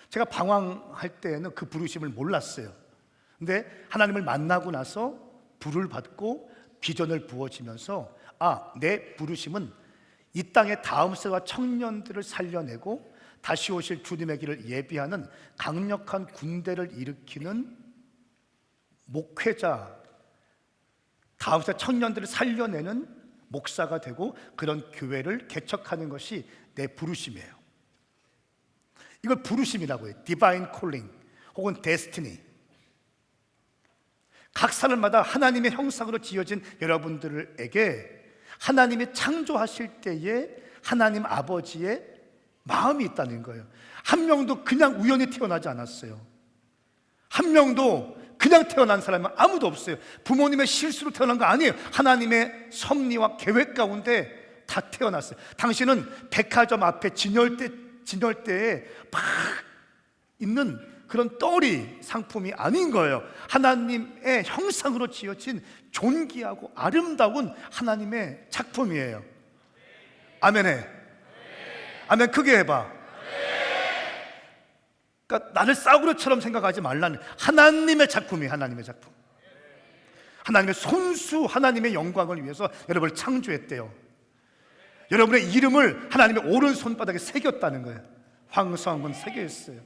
제가 방황할 때는 그 부르심을 몰랐어요. 근데 하나님을 만나고 나서 불을 받고 비전을 부어지면서 내 부르심은 이 땅의 다음 세대와 청년들을 살려내고 다시 오실 주님의 길을 예비하는 강력한 군대를 일으키는 목회자, 다음 세대 청년들을 살려내는 목사가 되고 그런 교회를 개척하는 것이 내 부르심이에요. 이걸 부르심이라고 해요. 디바인 콜링 혹은 데스티니. 각 사람마다 하나님의 형상으로 지어진 여러분들에게 하나님이 창조하실 때에 하나님 아버지의 마음이 있다는 거예요. 한 명도 그냥 우연히 태어나지 않았어요. 한 명도 그냥 태어난 사람은 아무도 없어요. 부모님의 실수로 태어난 거 아니에요. 하나님의 섭리와 계획 가운데 다 태어났어요. 당신은 백화점 앞에 진열대에 막 있는 그런 떨이 상품이 아닌 거예요. 하나님의 형상으로 지어진 존귀하고 아름다운 하나님의 작품이에요. 아멘해. 아멘. 크게 해봐. 그러니까 나를 싸구려처럼 생각하지 말라는, 하나님의 작품이에요. 하나님의 작품. 하나님의 손수, 하나님의 영광을 위해서 여러분을 창조했대요. 여러분의 이름을 하나님의 오른손바닥에 새겼다는 거예요. 황성은 새겨있어요.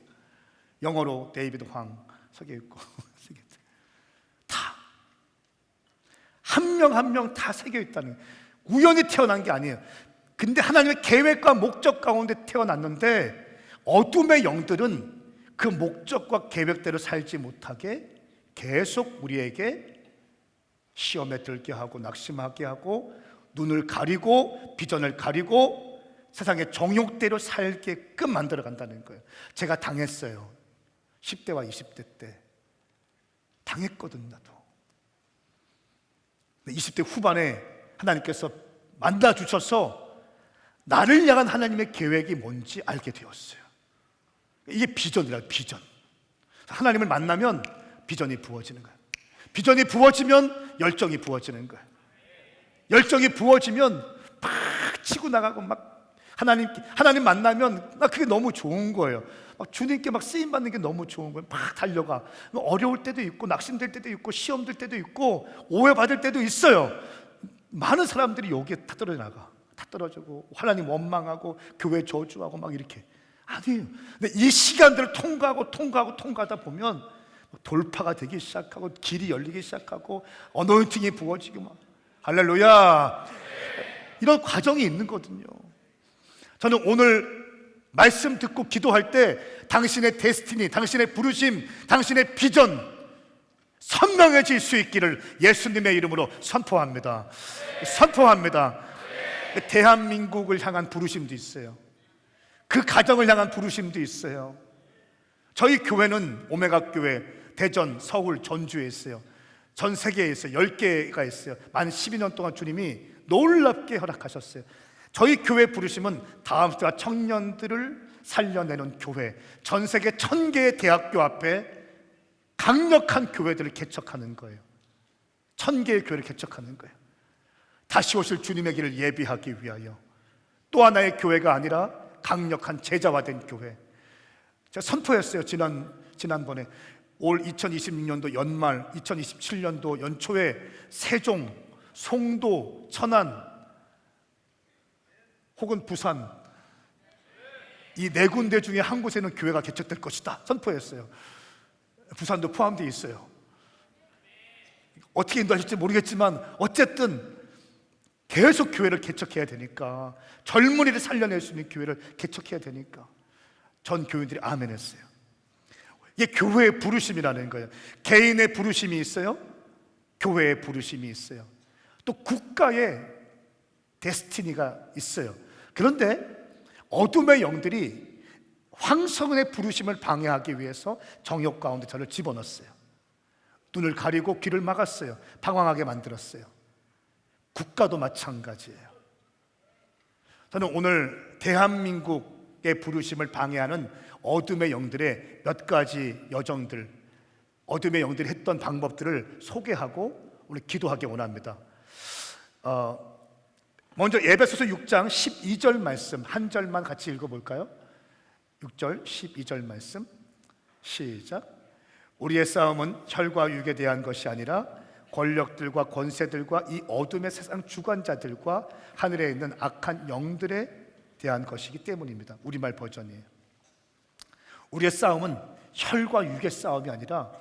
영어로 데이비드 황 새겨있고 다 한 명 한 명 다 새겨있다는 거예요. 우연히 태어난 게 아니에요. 근데 하나님의 계획과 목적 가운데 태어났는데 어둠의 영들은 그 목적과 계획대로 살지 못하게 계속 우리에게 시험에 들게 하고 낙심하게 하고 눈을 가리고 비전을 가리고 세상의 정욕대로 살게끔 만들어 간다는 거예요. 제가 당했어요. 10대와 20대 때 당했거든. 나도 20대 후반에 하나님께서 만나주셔서 나를 향한 하나님의 계획이 뭔지 알게 되었어요. 이게 비전이라고. 비전. 하나님을 만나면 비전이 부어지는 거예요. 비전이 부어지면 열정이 부어지는 거예요. 열정이 부어지면 막 치고 나가고 막 하나님 만나면 나 그게 너무 좋은 거예요. 막 주님께 막 쓰임 받는 게 너무 좋은 거예요. 막 달려가. 어려울 때도 있고 낙심될 때도 있고 시험 들 때도 있고 오해받을 때도 있어요. 많은 사람들이 여기에 다 떨어져 나가. 다 떨어지고 하나님 원망하고 교회 저주하고 막 이렇게. 아니에요. 근데 이 시간들을 통과하다 보면 돌파가 되기 시작하고 길이 열리기 시작하고 어노인팅이 부어지고 막 할렐루야. 이런 과정이 있는 거거든요. 저는 오늘 말씀 듣고 기도할 때 당신의 데스티니, 당신의 부르심, 당신의 비전 선명해질 수 있기를 예수님의 이름으로 선포합니다. 선포합니다. 대한민국을 향한 부르심도 있어요. 그 가정을 향한 부르심도 있어요. 저희 교회는 오메가 교회 대전, 서울, 전주에 있어요. 전 세계에 있어요. 10개가 있어요. 만 12년 동안 주님이 놀랍게 허락하셨어요. 저희 교회 부르심은 다음 세대 청년들을 살려내는 교회, 전 세계 1000개의 대학교 앞에 강력한 교회들을 개척하는 거예요. 1000개의 교회를 개척하는 거예요. 다시 오실 주님의 길을 예비하기 위하여. 또 하나의 교회가 아니라 강력한 제자화된 교회. 제가 선포했어요. 지난번에 올 2026년도 연말, 2027년도 연초에 세종, 송도, 천안 혹은 부산 이 네 군데 중에 한 곳에는 교회가 개척될 것이다 선포했어요. 부산도 포함되어 있어요. 어떻게 인도하실지 모르겠지만 어쨌든 계속 교회를 개척해야 되니까, 젊은이를 살려낼 수 있는 교회를 개척해야 되니까 전 교인들이 아멘 했어요. 이게 교회의 부르심이라는 거예요. 개인의 부르심이 있어요. 교회의 부르심이 있어요. 또 국가의 데스티니가 있어요. 그런데 어둠의 영들이 황성은의 부르심을 방해하기 위해서 정욕 가운데 저를 집어넣었어요. 눈을 가리고 귀를 막았어요. 방황하게 만들었어요. 국가도 마찬가지예요. 저는 오늘 대한민국의 부르심을 방해하는 어둠의 영들의 몇 가지 여정들, 어둠의 영들이 했던 방법들을 소개하고 우리 기도하기 원합니다. 먼저 에베소서 6장 12절 말씀 한 절만 같이 읽어볼까요? 6절 12절 말씀 시작. 우리의 싸움은 혈과 육에 대한 것이 아니라 권력들과 권세들과 이 어둠의 세상 주관자들과 하늘에 있는 악한 영들에 대한 것이기 때문입니다. 우리말 버전이에요. 우리의 싸움은 혈과 육의 싸움이 아니라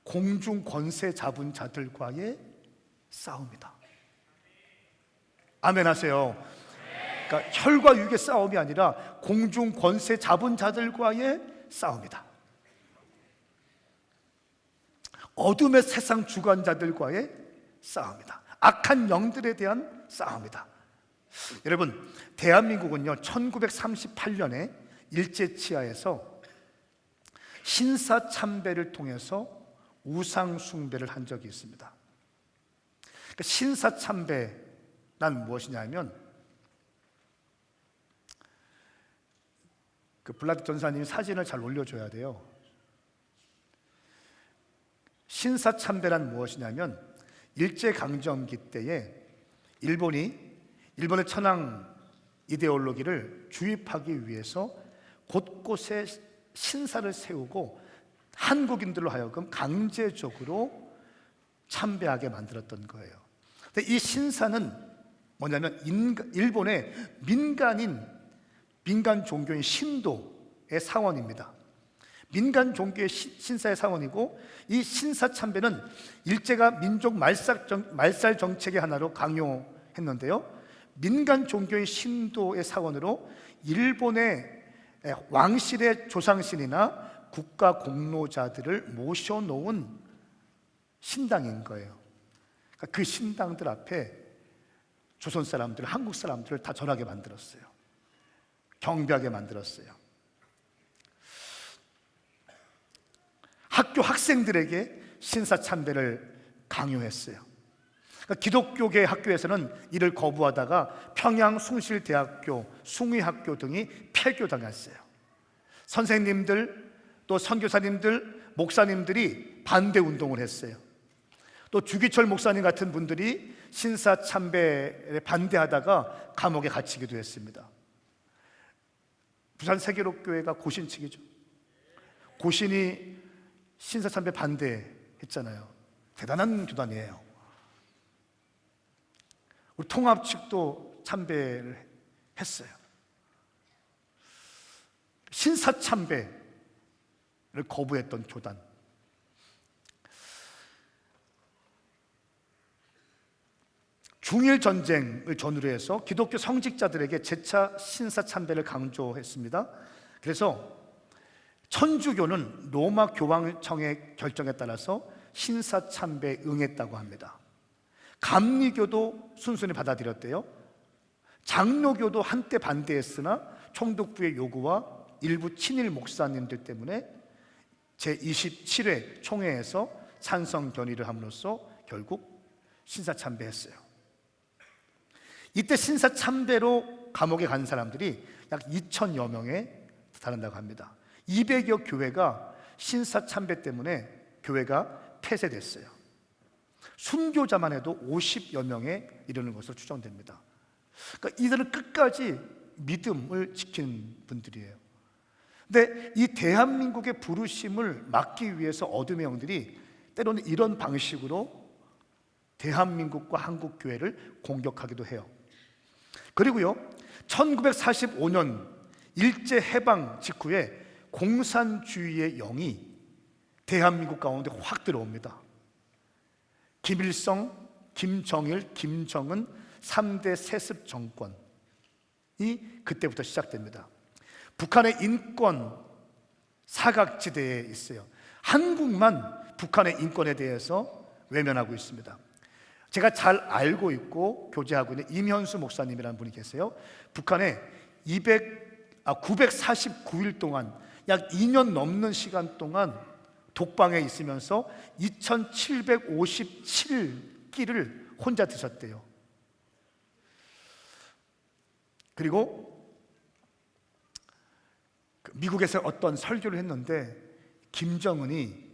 공중 권세 잡은 자들과의 싸움이다. 아멘 하세요. 그러니까 혈과 육의 싸움이 아니라 공중 권세 잡은 자들과의 싸움이다. 어둠의 세상 주관자들과의 싸움이다. 악한 영들에 대한 싸움이다. 여러분, 대한민국은요 1938년에 일제치하에서 신사참배를 통해서 우상숭배를 한 적이 있습니다. 그러니까 신사참배란 무엇이냐면, 그 블라디 전사님이 사진을 잘 올려줘야 돼요. 신사참배란 무엇이냐면, 일제강점기 때에 일본의 천황 이데올로기를 주입하기 위해서 곳곳에 신사를 세우고 한국인들로 하여금 강제적으로 참배하게 만들었던 거예요. 근데 이 신사는 뭐냐면 일본의 민간 종교인 신도의 사원입니다. 민간 종교의 신사의 사원이고, 이 신사 참배는 일제가 민족 말살 정책의 하나로 강요했는데요, 민간 종교의 신도의 사원으로 일본의 왕실의 조상신이나 국가 공로자들을 모셔놓은 신당인 거예요. 그러니까 그 신당들 앞에 조선 사람들, 한국 사람들을 다 절하게 만들었어요. 경배하게 만들었어요. 학교 학생들에게 신사참배를 강요했어요. 그러니까 기독교계 학교에서는 이를 거부하다가 평양숭실대학교, 숭의학교 등이 폐교당했어요. 선생님들, 또 선교사님들, 목사님들이 반대 운동을 했어요. 또 주기철 목사님 같은 분들이 신사참배에 반대하다가 감옥에 갇히기도 했습니다. 부산 세계로교회가 고신 측이죠. 고신이 신사참배 반대했잖아요. 대단한 교단이에요. 우리 통합 측도 참배를 했어요. 신사참배를 거부했던 교단. 중일 전쟁을 전후로 해서 기독교 성직자들에게 재차 신사참배를 강조했습니다. 그래서 천주교는 로마 교황청의 결정에 따라서 신사참배에 응했다고 합니다. 감리교도 순순히 받아들였대요. 장로교도 한때 반대했으나 총독부의 요구와 일부 친일 목사님들 때문에 제27회 총회에서 찬성 견의를 함으로써 결국 신사참배했어요. 이때 신사참배로 감옥에 간 사람들이 약 2,000여 명에 달한다고 합니다. 200여 교회가 신사참배 때문에 교회가 폐쇄됐어요. 순교자만 해도 50여 명에 이르는 것으로 추정됩니다. 그러니까 이들은 끝까지 믿음을 지킨 분들이에요. 근데 이 대한민국의 부르심을 막기 위해서 어둠의 영들이 때로는 이런 방식으로 대한민국과 한국교회를 공격하기도 해요. 그리고요, 1945년 일제해방 직후에 공산주의의 영이 대한민국 가운데 확 들어옵니다. 김일성, 김정일, 김정은 3대 세습 정권이 그때부터 시작됩니다. 북한의 인권 사각지대에 있어요. 한국만 북한의 인권에 대해서 외면하고 있습니다. 제가 잘 알고 있고 교제하고 있는 임현수 목사님이라는 분이 계세요. 북한에 949일 동안 약 2년 넘는 시간 동안 독방에 있으면서 2757끼를 혼자 드셨대요. 그리고 미국에서 어떤 설교를 했는데 김정은이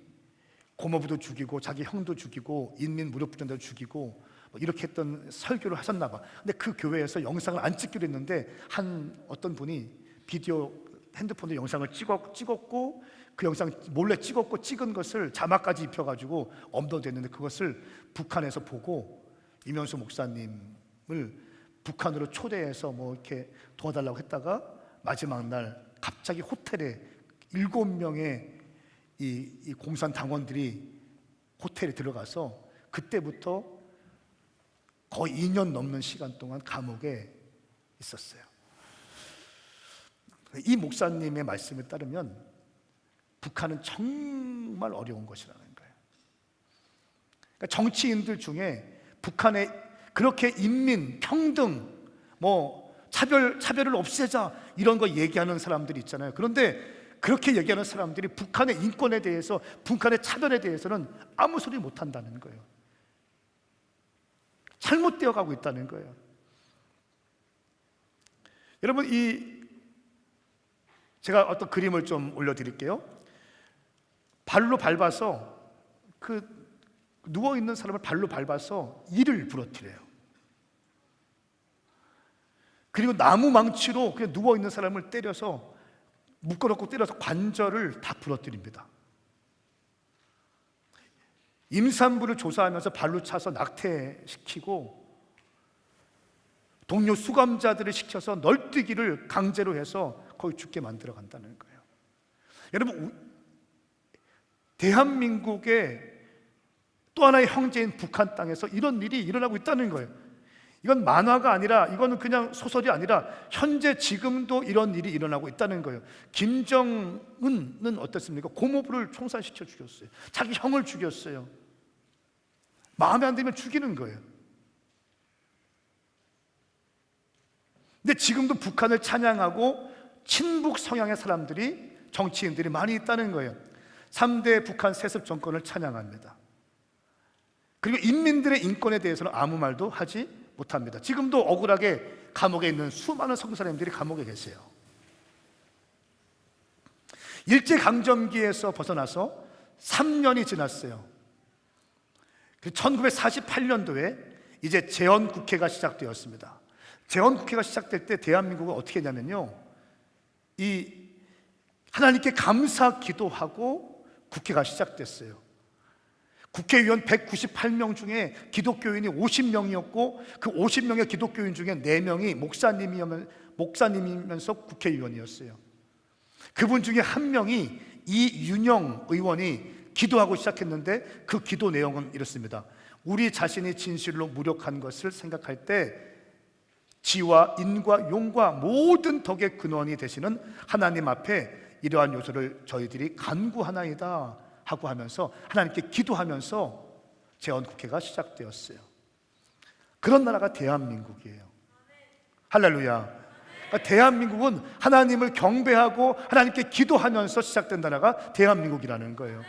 고모부도 죽이고 자기 형도 죽이고 인민 무력부대도 죽이고 뭐 이렇게 했던 설교를 하셨나 봐. 근데 그 교회에서 영상을 안 찍기로 했는데 어떤 분이 비디오 핸드폰으로 영상을 찍었고 그 영상 몰래 찍었고 찍은 것을 자막까지 입혀가지고 업로드했는데 그것을 북한에서 보고 이면수 목사님을 북한으로 초대해서 뭐 이렇게 도와달라고 했다가 마지막 날 갑자기 호텔에 7명의 이 공산 당원들이 호텔에 들어가서 그때부터 거의 2년 넘는 시간 동안 감옥에 있었어요. 이 목사님의 말씀에 따르면 북한은 정말 어려운 것이라는 거예요. 그러니까 정치인들 중에 북한에 그렇게 인민, 평등, 뭐 차별을 없애자 이런 거 얘기하는 사람들이 있잖아요. 그런데 그렇게 얘기하는 사람들이 북한의 인권에 대해서, 북한의 차별에 대해서는 아무 소리 못 한다는 거예요. 잘못되어 가고 있다는 거예요. 여러분, 제가 어떤 그림을 좀 올려드릴게요. 발로 밟아서 누워있는 사람을 발로 밟아서 이를 부러뜨려요. 그리고 나무 망치로 그냥 누워있는 사람을 때려서 묶어놓고 때려서 관절을 다 부러뜨립니다. 임산부를 조사하면서 발로 차서 낙태시키고 동료 수감자들을 시켜서 널뛰기를 강제로 해서 거의 죽게 만들어 간다는 거예요. 여러분, 대한민국의 또 하나의 형제인 북한 땅에서 이런 일이 일어나고 있다는 거예요. 이건 만화가 아니라, 이거는 그냥 소설이 아니라 현재 지금도 이런 일이 일어나고 있다는 거예요. 김정은은 어떻습니까? 고모부를 총살시켜 죽였어요. 자기 형을 죽였어요. 마음에 안 들면 죽이는 거예요. 근데 지금도 북한을 찬양하고 친북 성향의 사람들이, 정치인들이 많이 있다는 거예요. 3대 북한 세습 정권을 찬양합니다. 그리고 인민들의 인권에 대해서는 아무 말도 하지 못합니다. 지금도 억울하게 감옥에 있는 수많은 선교사님들이 감옥에 계세요. 일제강점기에서 벗어나서 3년이 지났어요. 1948년도에 이제 재헌국회가 시작되었습니다. 재헌국회가 시작될 때 대한민국은 어떻게 했냐면요, 하나님께 감사 기도하고 국회가 시작됐어요. 국회의원 198명 중에 기독교인이 50명이었고 그 50명의 기독교인 중에 4명이 목사님이면서 국회의원이었어요. 그분 중에 한 명이 이윤영 의원이 기도하고 시작했는데 그 기도 내용은 이렇습니다. 우리 자신이 진실로 무력한 것을 생각할 때 지와 인과 용과 모든 덕의 근원이 되시는 하나님 앞에 이러한 요소를 저희들이 간구하나이다 하고 하면서 하나님께 기도하면서 재헌국회가 시작되었어요. 그런 나라가 대한민국이에요. 할렐루야. 그러니까 대한민국은 하나님을 경배하고 하나님께 기도하면서 시작된 나라가 대한민국이라는 거예요.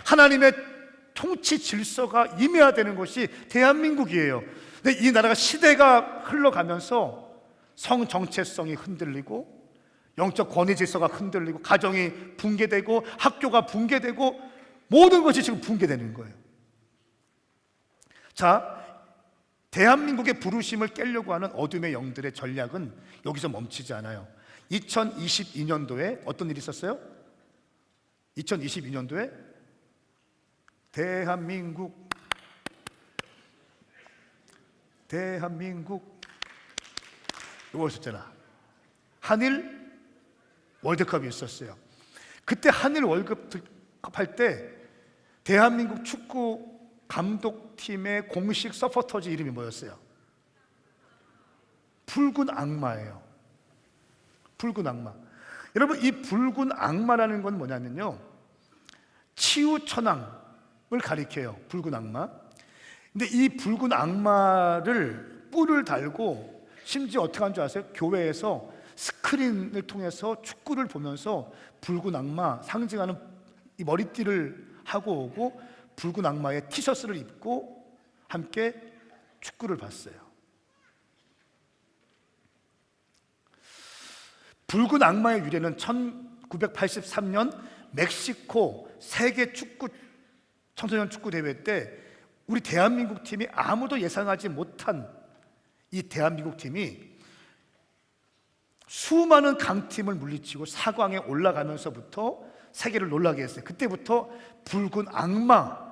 하나님의 통치 질서가 임해야 되는 것이 대한민국이에요. 근데 이 나라가 시대가 흘러가면서 성 정체성이 흔들리고 영적 권위 질서가 흔들리고 가정이 붕괴되고 학교가 붕괴되고 모든 것이 지금 붕괴되는 거예요. 자, 대한민국의 부르심을 깨려고 하는 어둠의 영들의 전략은 여기서 멈추지 않아요. 2022년도에 어떤 일이 있었어요? 2022년도에 대한민국 이거 있었잖아. 한일 월드컵이 있었어요. 그때 한일 월드컵 할 때 대한민국 축구 감독팀의 공식 서포터즈 이름이 뭐였어요? 붉은 악마예요. 붉은 악마. 여러분, 이 붉은 악마라는 건 뭐냐면요, 치우천왕을 가리켜요. 붉은 악마. 근데 이 붉은 악마를 뿔을 달고 심지어 어떻게 한 줄 아세요? 교회에서 스크린을 통해서 축구를 보면서 붉은 악마 상징하는 이 머리띠를 하고 오고 붉은 악마의 티셔츠를 입고 함께 축구를 봤어요. 붉은 악마의 유래는 1983년 멕시코 세계 축구 청소년 축구 대회 때 우리 대한민국 팀이 아무도 예상하지 못한 이 대한민국 팀이 수많은 강팀을 물리치고 4강에 올라가면서부터 세계를 놀라게 했어요. 그때부터 붉은 악마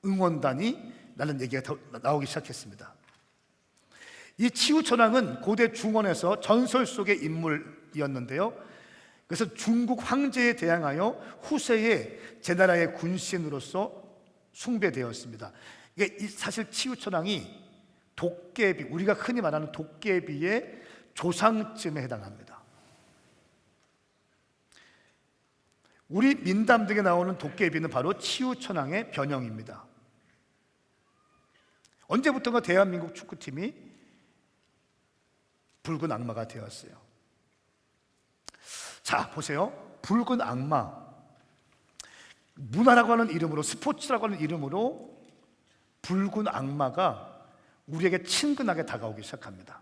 응원단이 라는 얘기가 나오기 시작했습니다. 이 치우천왕은 고대 중원에서 전설 속의 인물이었는데요, 그래서 중국 황제에 대항하여 후세의 제나라의 군신으로서 숭배되었습니다. 이게 사실 치우천왕이 도깨비, 우리가 흔히 말하는 도깨비의 조상쯤에 해당합니다. 우리 민담 등에 나오는 도깨비는 바로 치우천왕의 변형입니다. 언제부턴가 대한민국 축구팀이 붉은 악마가 되었어요. 자, 보세요. 붉은 악마, 문화라고 하는 이름으로, 스포츠라고 하는 이름으로 붉은 악마가 우리에게 친근하게 다가오기 시작합니다.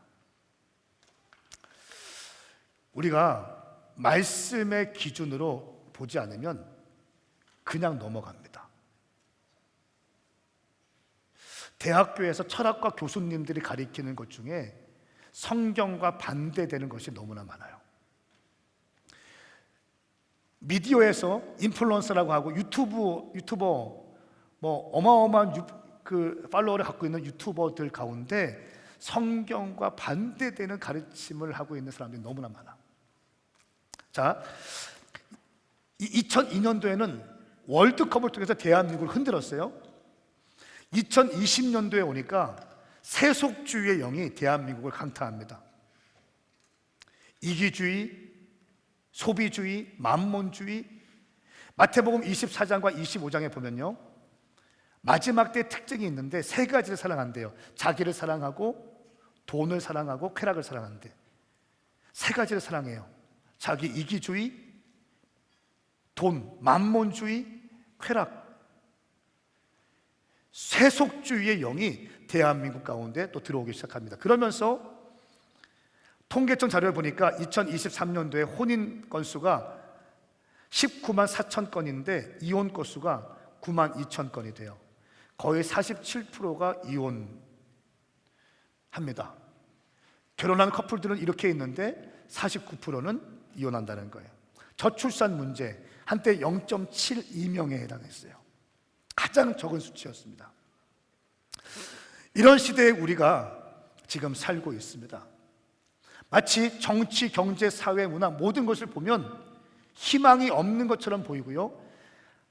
우리가 말씀의 기준으로 보지 않으면 그냥 넘어갑니다. 대학교에서 철학과 교수님들이 가리키는 것 중에 성경과 반대되는 것이 너무나 많아요. 미디어에서 인플루언서라고 하고 유튜버 뭐 어마어마한 팔로워를 갖고 있는 유튜버들 가운데 성경과 반대되는 가르침을 하고 있는 사람들이 너무나 많아. 자, 2002년도에는 월드컵을 통해서 대한민국을 흔들었어요. 2020년도에 오니까 세속주의의 영이 대한민국을 강타합니다. 이기주의, 소비주의, 만몬주의. 마태복음 24장과 25장에 보면요, 마지막 때 특징이 있는데 세 가지를 사랑한대요. 자기를 사랑하고, 돈을 사랑하고, 쾌락을 사랑한대. 세 가지를 사랑해요. 자기 이기주의, 돈, 만몬주의, 쾌락. 세속주의의 영이 대한민국 가운데 또 들어오기 시작합니다. 그러면서 통계청 자료를 보니까 2023년도에 혼인 건수가 19만 4천 건인데 이혼 건수가 9만 2천 건이 돼요. 거의 47%가 이혼합니다. 결혼한 커플들은 이렇게 있는데 49%는 이혼한다는 거예요. 저출산 문제, 한때 0.72명에 해당했어요. 가장 적은 수치였습니다. 이런 시대에 우리가 지금 살고 있습니다. 마치 정치, 경제, 사회, 문화 모든 것을 보면 희망이 없는 것처럼 보이고요,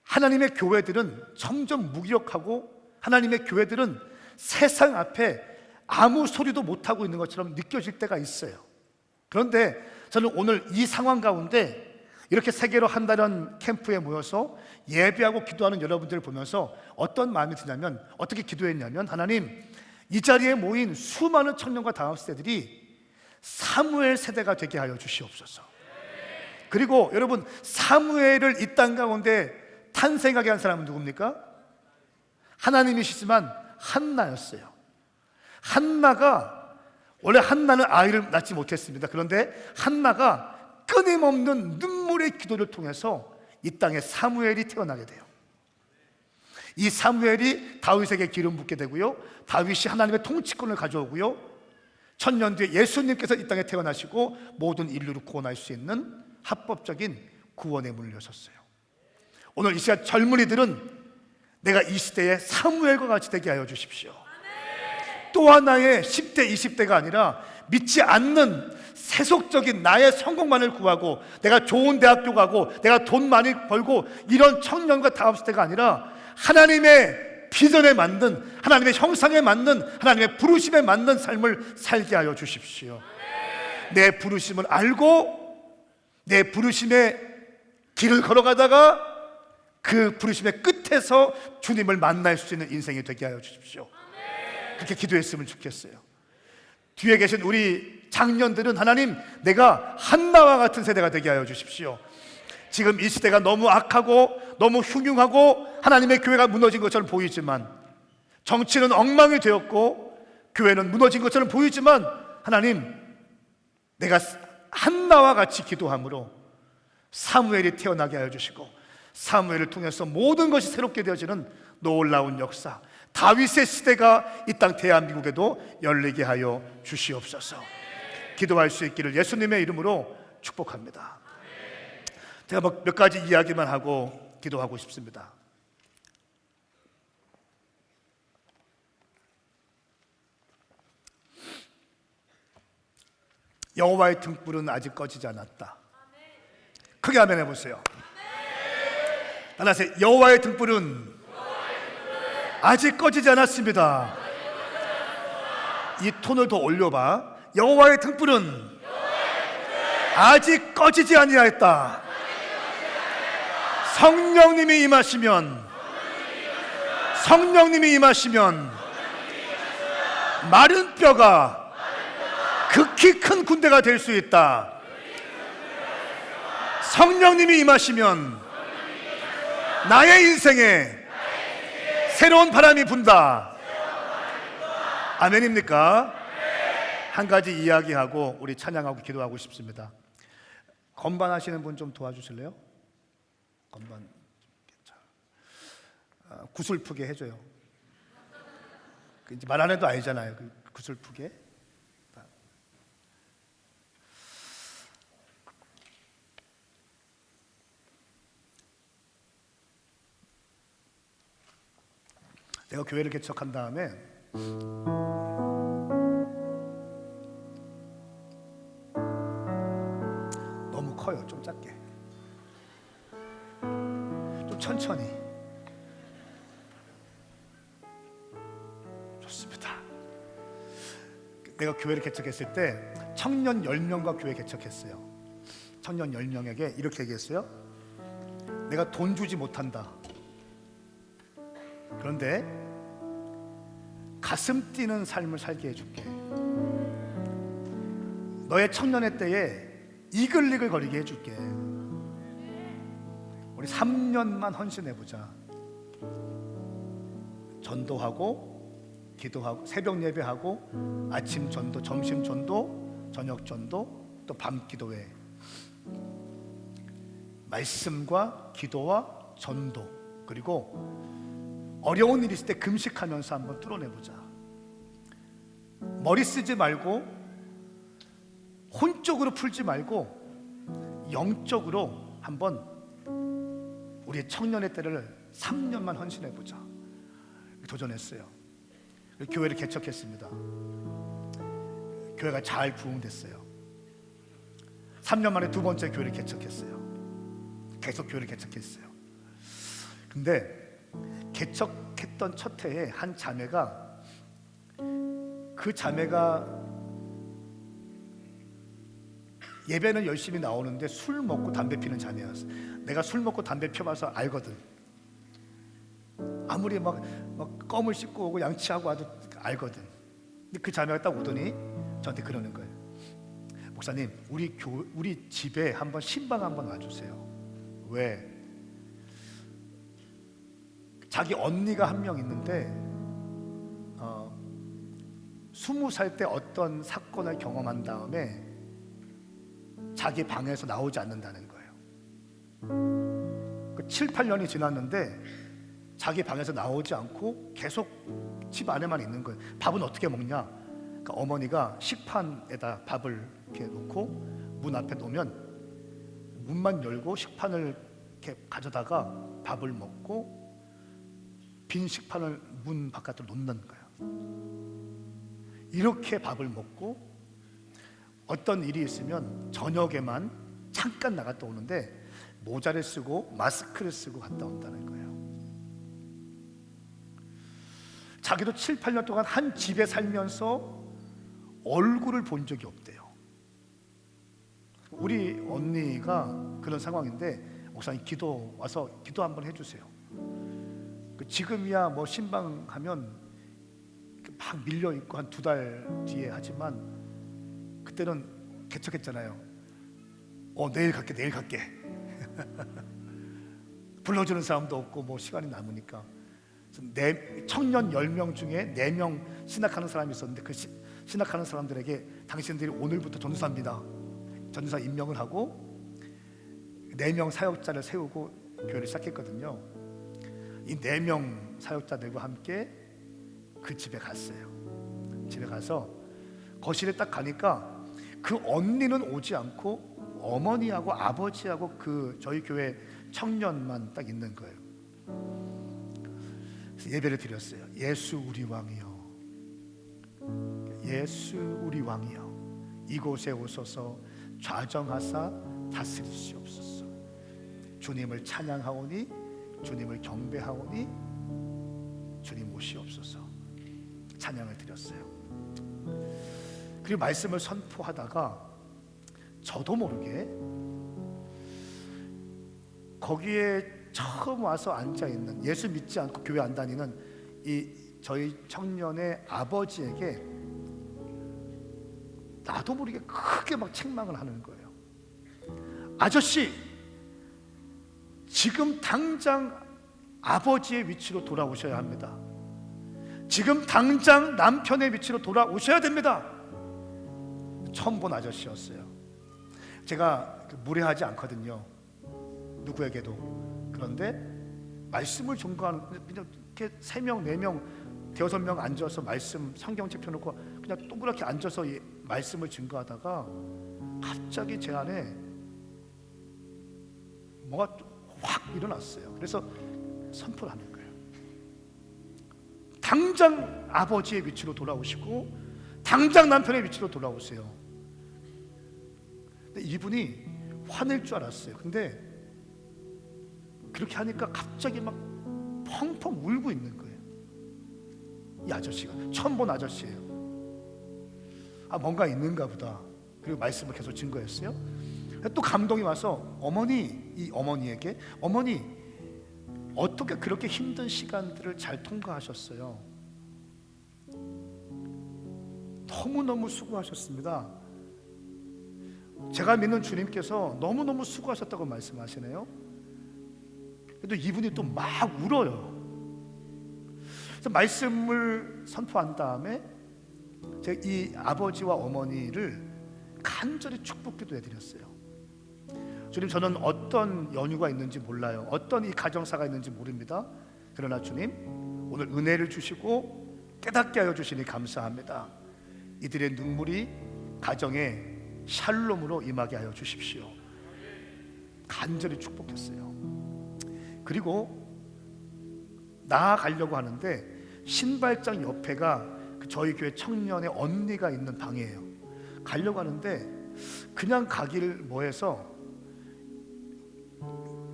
하나님의 교회들은 점점 무기력하고 하나님의 교회들은 세상 앞에 아무 소리도 못하고 있는 것처럼 느껴질 때가 있어요. 그런데 저는 오늘 이 상황 가운데 이렇게 세계로 한 달은 캠프에 모여서 예배하고 기도하는 여러분들을 보면서 어떤 마음이 드냐면, 어떻게 기도했냐면, 하나님, 이 자리에 모인 수많은 청년과 다음세대들이 사무엘 세대가 되게 하여 주시옵소서. 그리고 여러분, 사무엘을 이 땅 가운데 탄생하게 한 사람은 누굽니까? 하나님이시지만 한나였어요. 한나가, 원래 한나는 아이를 낳지 못했습니다. 그런데 한나가 끊임없는 눈물의 기도를 통해서 이 땅에 사무엘이 태어나게 돼요. 이 사무엘이 다윗에게 기름 붓게 되고요, 다윗이 하나님의 통치권을 가져오고요, 천년 뒤에 예수님께서 이 땅에 태어나시고 모든 인류를 구원할 수 있는 합법적인 구원의 문을 여셨어요. 오늘 이 시간 젊은이들은 내가 이 시대의 사무엘과 같이 되게 하여 주십시오. 또 하나의 10대, 20대가 아니라 믿지 않는 세속적인 나의 성공만을 구하고 내가 좋은 대학교 가고 내가 돈 많이 벌고 이런 청년과 다음 세대가 아니라 하나님의 비전에 맞는, 하나님의 형상에 맞는, 하나님의 부르심에 맞는 삶을 살게 하여 주십시오. 내 부르심을 알고 내 부르심의 길을 걸어가다가 그 부르심의 끝에서 주님을 만날 수 있는 인생이 되게 하여 주십시오. 그렇게 기도했으면 좋겠어요. 뒤에 계신 우리 장년들은, 하나님, 내가 한나와 같은 세대가 되게 하여 주십시오. 지금 이 시대가 너무 악하고 너무 흉흉하고 하나님의 교회가 무너진 것처럼 보이지만, 정치는 엉망이 되었고 교회는 무너진 것처럼 보이지만, 하나님, 내가 한나와 같이 기도함으로 사무엘이 태어나게 하여 주시고 사무엘을 통해서 모든 것이 새롭게 되어지는 놀라운 역사, 다윗의 시대가 이 땅 대한민국에도 열리게 하여 주시옵소서. 기도할 수 있기를 예수님의 이름으로 축복합니다. 제가 몇 가지 이야기만 하고 기도하고 싶습니다. 여호와의 등불은 아직 꺼지지 않았다. 크게 아멘 해보세요. 따라하세요. 여호와의 등불은 아직 꺼지지 않았습니다. 이 톤을 더 올려봐. 여호와의 등불은 아직 꺼지지 아니하였다. 성령님이 임하시면 마른 뼈가 극히 큰 군대가 될 수 있다. 성령님이 임하시면 나의 인생에 새로운 바람이 분다. 아멘입니까? 한 가지 이야기하고 우리 찬양하고 기도하고 싶습니다. 건반 하시는 분 좀 도와주실래요? 건반 구슬프게 해줘요. 이제 말 안 해도 알잖아요. 구슬프게. 내가 교회를 개척한 다음에 너무 커요. 좀 작게, 좀 천천히. 좋습니다. 내가 교회를 개척했을 때 청년 10명과 교회 개척했어요. 청년 10명에게 이렇게 얘기했어요. 내가 돈 주지 못한다. 그런데 가슴 뛰는 삶을 살게 해줄게. 너의 청년의 때에 이글이글 거리게 해줄게. 우리 3년만 헌신해보자. 전도하고 기도하고 새벽 예배하고 아침 전도, 점심 전도, 저녁 전도, 또 밤 기도회. 말씀과 기도와 전도, 그리고 어려운 일 있을 때 금식하면서 한번 뚫어내보자. 머리 쓰지 말고 혼적으로 풀지 말고 영적으로 한번 우리의 청년의 때를 3년만 헌신해보자. 도전했어요. 교회를 개척했습니다. 교회가 잘 부흥됐어요. 3년 만에 두 번째 교회를 개척했어요. 계속 교회를 개척했어요. 근데 개척했던 첫 해에 한 자매가, 그 자매가 예배는 열심히 나오는데 술 먹고 담배 피는 자매였어. 내가 술 먹고 담배 펴봐서 알거든. 아무리 막 껌을 씹고 오고 양치하고 와도 알거든. 근데 그 자매가 딱 오더니 저한테 그러는 거예요. 목사님, 우리 집에 한번 신방 한번 와주세요. 왜? 자기 언니가 한 명 있는데 20살 때 어떤 사건을 경험한 다음에 자기 방에서 나오지 않는다는 거예요. 7, 8년이 지났는데 자기 방에서 나오지 않고 계속 집 안에만 있는 거예요. 밥은 어떻게 먹냐? 그러니까 어머니가 식판에다 밥을 이렇게 놓고 문 앞에 놓으면 문만 열고 식판을 이렇게 가져다가 밥을 먹고 빈 식판을 문 바깥으로 놓는 거예요. 이렇게 밥을 먹고 어떤 일이 있으면 저녁에만 잠깐 나갔다 오는데 모자를 쓰고 마스크를 쓰고 갔다 온다는 거예요. 자기도 7, 8년 동안 한 집에 살면서 얼굴을 본 적이 없대요. 우리 언니가 그런 상황인데 목사님 와서 기도 한번 해주세요. 지금이야 뭐 신방하면 막 밀려있고 한 2달 뒤에 하지만 그때는 개척했잖아요. 내일 갈게 불러주는 사람도 없고 뭐 시간이 남으니까 청년 10명 중에 4명 신학하는 사람이 있었는데 그 신학하는 사람들에게 당신들이 오늘부터 전도사입니다. 전도사 임명을 하고 4명 사역자를 세우고 교회를 시작했거든요. 이 4명 사역자들과 함께 그 집에 갔어요. 집에 가서 거실에 딱 가니까 그 언니는 오지 않고 어머니하고 아버지하고 그 저희 교회 청년만 딱 있는 거예요. 그래서 예배를 드렸어요. 예수 우리 왕이여, 예수 우리 왕이여, 이곳에 오소서 좌정하사 다스리시옵소서. 주님을 찬양하오니, 주님을 경배하오니, 주님 오시옵소서. 찬양을 드렸어요. 그리고 말씀을 선포하다가 저도 모르게 거기에 처음 와서 앉아있는, 예수 믿지 않고 교회 안 다니는 이 저희 청년의 아버지에게 나도 모르게 크게 막 책망을 하는 거예요. 아저씨, 지금 당장 아버지의 위치로 돌아오셔야 합니다. 지금 당장 남편의 위치로 돌아오셔야 됩니다. 처음 본 아저씨였어요. 제가 무례하지 않거든요, 누구에게도. 그런데 말씀을 전가하는, 그냥 이렇게 3명, 4명, 5명 앉아서 말씀 성경책 펴놓고 그냥 동그랗게 앉아서 이 말씀을 증거하다가 갑자기 제 안에 뭐가 확 일어났어요. 그래서 선포를 하는 거예요. 당장 아버지의 위치로 돌아오시고 당장 남편의 위치로 돌아오세요. 근데 이분이 화낼 줄 알았어요. 근데 그렇게 하니까 갑자기 막 펑펑 울고 있는 거예요. 이 아저씨가 처음 본 아저씨예요. 아, 뭔가 있는가 보다. 그리고 말씀을 계속 증거했어요. 또 감동이 와서 이 어머니에게, 어머니 어떻게 그렇게 힘든 시간들을 잘 통과하셨어요? 너무너무 수고하셨습니다. 제가 믿는 주님께서 너무너무 수고하셨다고 말씀하시네요. 그래도 이분이 또 막 울어요. 그래서 말씀을 선포한 다음에 제가 이 아버지와 어머니를 간절히 축복기도 해드렸어요. 주님, 저는 어떤 연유가 있는지 몰라요. 어떤 이 가정사가 있는지 모릅니다. 그러나 주님, 오늘 은혜를 주시고 깨닫게 하여 주시니 감사합니다. 이들의 눈물이 가정에 샬롬으로 임하게 하여 주십시오. 간절히 축복했어요. 그리고 나아가려고 하는데 신발장 옆에가 저희 교회 청년의 언니가 있는 방이에요. 가려고 하는데 그냥 가기를 뭐해서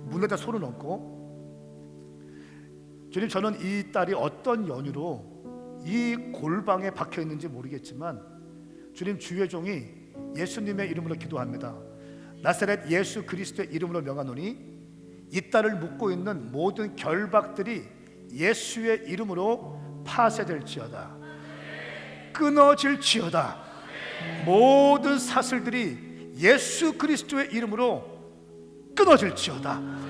문에다 손을 얹고, 주님, 저는 이 딸이 어떤 연유로 이 골방에 박혀 있는지 모르겠지만 주님, 주의 종이 예수님의 이름으로 기도합니다. 나사렛 예수 그리스도의 이름으로 명하노니 이 딸을 묶고 있는 모든 결박들이 예수의 이름으로 파쇄될지어다, 끊어질지어다. 모든 사슬들이 예수 그리스도의 이름으로 끊어질지어다.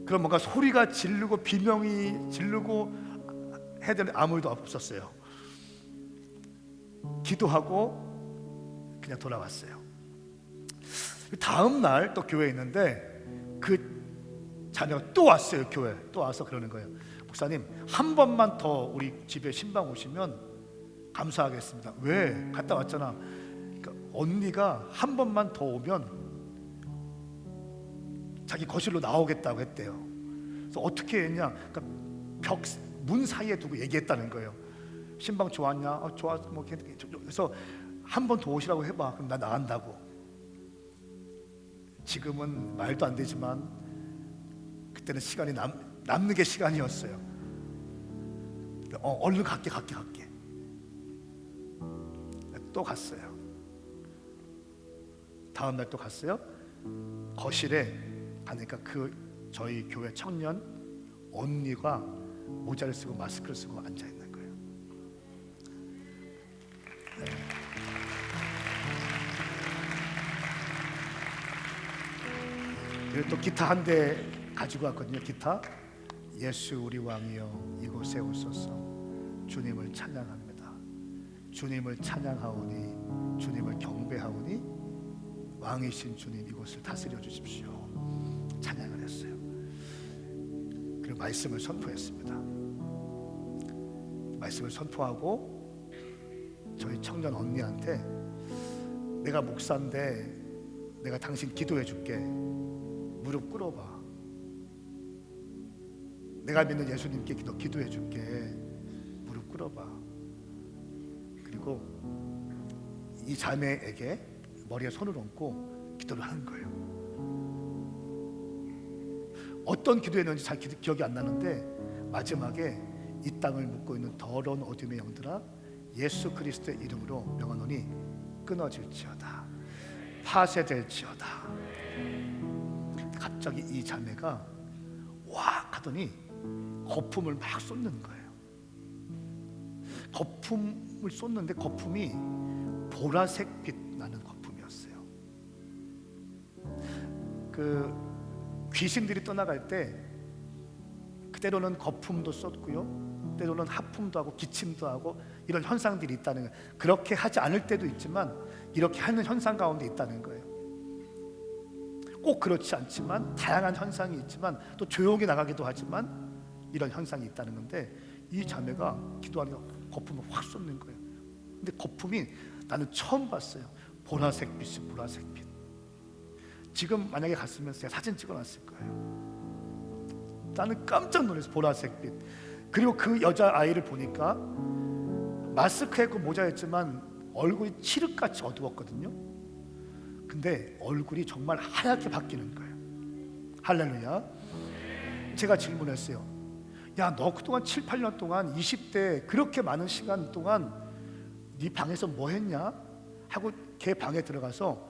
그럼 뭔가 소리가 지르고 비명이 지르고 해야 되는 아무 일도 없었어요. 기도하고 그냥 돌아왔어요. 다음 날 또 교회에 있는데 그 자녀가 또 왔어요. 교회 또 와서 그러는 거예요. 목사님, 한 번만 더 우리 집에 신방 오시면 감사하겠습니다. 왜? 갔다 왔잖아. 그러니까 언니가 한 번만 더 오면 자기 거실로 나오겠다고 했대요. 그래서 어떻게 했냐? 그러니까 벽 문 사이에 두고 얘기했다는 거예요. 신방 좋았냐? 좋았어. 뭐 그래서 한 번 더 오시라고 해봐. 그럼 나 나간다고. 지금은 말도 안 되지만 그때는 시간이 남는 게 시간이었어요. 얼른 갈게. 또 갔어요. 다음 날 또 갔어요. 거실에 가니까 저희 교회 청년 언니가 모자를 쓰고 마스크를 쓰고 앉아 있는 거예요. 네. 그리고 또 기타 한 대 가지고 왔거든요. 기타. 예수 우리 왕이여 이곳에 오소서. 주님을 찬양합니다. 주님을 찬양하오니, 주님을 경배하오니, 왕이신 주님 이곳을 다스려 주십시오. 찬양을 기도했어요. 그리고 말씀을 선포했습니다. 말씀을 선포하고 저희 청년 언니한테 내가 목사인데 내가 당신 기도해 줄게. 무릎 꿇어봐. 내가 믿는 예수님께 기도해 줄게. 무릎 꿇어봐. 그리고 이 자매에게 머리에 손을 얹고 기도를 하는 거예요. 어떤 기도했는지 잘 기억이 안 나는데 마지막에 이 땅을 묻고 있는 더러운 어둠의 영들아 예수 그리스도의 이름으로 명하노니 끊어질지어다. 파쇄될지어다. 갑자기 이 자매가 와 하더니 거품을 막 쏟는 거예요. 거품을 쏟는데 거품이 보라색빛 나는 거품이었어요. 그 귀신들이 떠나갈 때 때로는 거품도 쏟고요, 때로는 하품도 하고 기침도 하고 이런 현상들이 있다는 거예요. 그렇게 하지 않을 때도 있지만 이렇게 하는 현상 가운데 있다는 거예요. 꼭 그렇지 않지만 다양한 현상이 있지만 또 조용히 나가기도 하지만 이런 현상이 있다는 건데 이 자매가 기도하니까 거품을 확 쏟는 거예요. 근데 거품이 나는 처음 봤어요. 보라색빛이 보라색빛. 지금 만약에 갔으면 제가 사진 찍어놨을 거예요. 나는 깜짝 놀랐어요. 보라색빛. 그리고 그 여자아이를 보니까 마스크했고 모자였지만 얼굴이 칠흑같이 어두웠거든요. 근데 얼굴이 정말 하얗게 바뀌는 거예요. 할렐루야. 제가 질문했어요. 야, 너 그동안 7, 8년 동안 20대 그렇게 많은 시간 동안 네 방에서 뭐 했냐? 하고 걔 방에 들어가서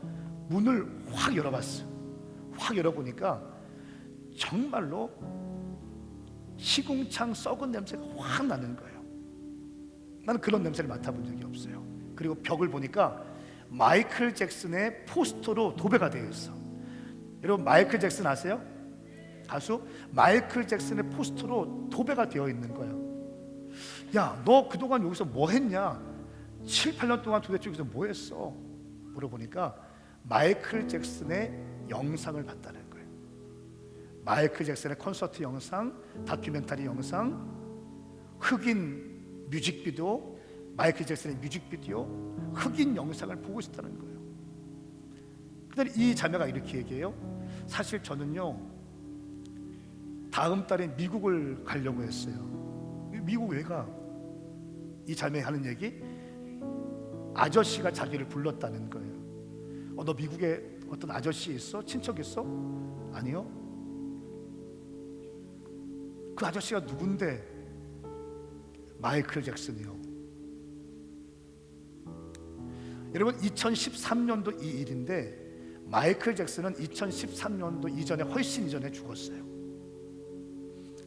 문을 확 열어봤어요. 확 열어보니까 정말로 시궁창 썩은 냄새가 확 나는 거예요. 나는 그런 냄새를 맡아본 적이 없어요. 그리고 벽을 보니까 마이클 잭슨의 포스터로 도배가 되어 있어. 여러분 마이클 잭슨 아세요? 가수? 마이클 잭슨의 포스터로 도배가 되어 있는 거예요. 야, 너 그동안 여기서 뭐 했냐? 7, 8년 동안 도대체 여기서 뭐 했어? 물어보니까 마이클 잭슨의 영상을 봤다는 거예요. 마이클 잭슨의 콘서트 영상, 다큐멘터리 영상, 흑인 뮤직비디오, 마이클 잭슨의 뮤직비디오, 흑인 영상을 보고 있었다는 거예요. 그런데 이 자매가 이렇게 얘기해요. 사실 저는요 다음 달에 미국을 가려고 했어요. 미국 왜 가? 이 자매 하는 얘기, 아저씨가 자기를 불렀다는 거예요. 너 미국에 어떤 아저씨 있어? 친척 있어? 아니요. 그 아저씨가 누군데? 마이클 잭슨이요. 여러분 2013년도 이 일인데 마이클 잭슨은 2013년도 이전에 훨씬 이전에 죽었어요.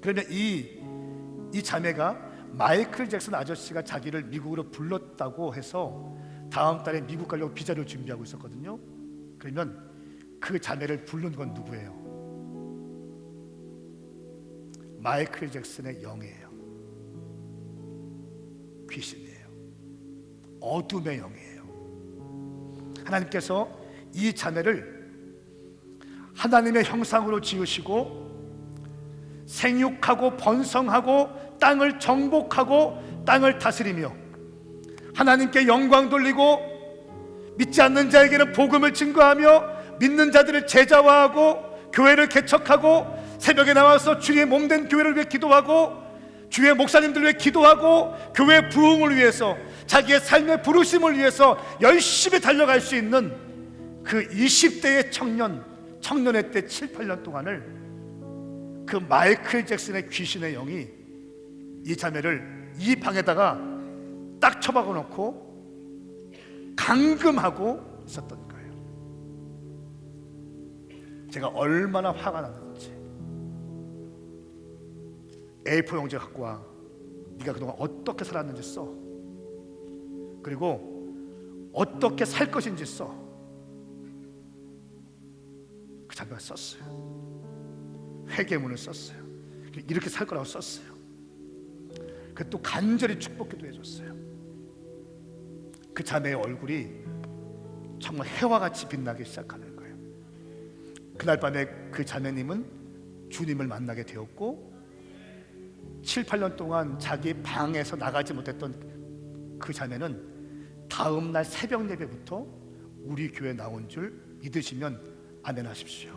그러면 이 자매가 마이클 잭슨 아저씨가 자기를 미국으로 불렀다고 해서 다음 달에 미국 가려고 비자를 준비하고 있었거든요. 그러면 그 자매를 부른 건 누구예요? 마이클 잭슨의 영이에요. 귀신이에요. 어둠의 영이에요. 하나님께서 이 자매를 하나님의 형상으로 지으시고 생육하고 번성하고 땅을 정복하고 땅을 다스리며 하나님께 영광 돌리고 믿지 않는 자에게는 복음을 증거하며 믿는 자들을 제자화하고 교회를 개척하고 새벽에 나와서 주의 몸된 교회를 위해 기도하고 주의 목사님들 위해 기도하고 교회 부흥을 위해서 자기의 삶의 부르심을 위해서 열심히 달려갈 수 있는 그 20대의 청년의 때 7, 8년 동안을 그 마이클 잭슨의 귀신의 영이 이 자매를 이 방에다가 딱 처박아 놓고 감금하고 있었던 거예요. 제가 얼마나 화가 났는지. A4 용지 갖고 와. 네가 그동안 어떻게 살았는지 써. 그리고 어떻게 살 것인지 써. 그 자매가 썼어요. 회개문을 썼어요. 이렇게 살 거라고 썼어요. 그 또 간절히 축복기도 해줬어요. 그 자매의 얼굴이 정말 해와같이 빛나기 시작하는 거예요. 그날 밤에 그 자매님은 주님을 만나게 되었고 7, 8년 동안 자기 방에서 나가지 못했던 그 자매는 다음 날 새벽 예배부터 우리 교회 나온 줄 믿으시면 아멘 하십시오.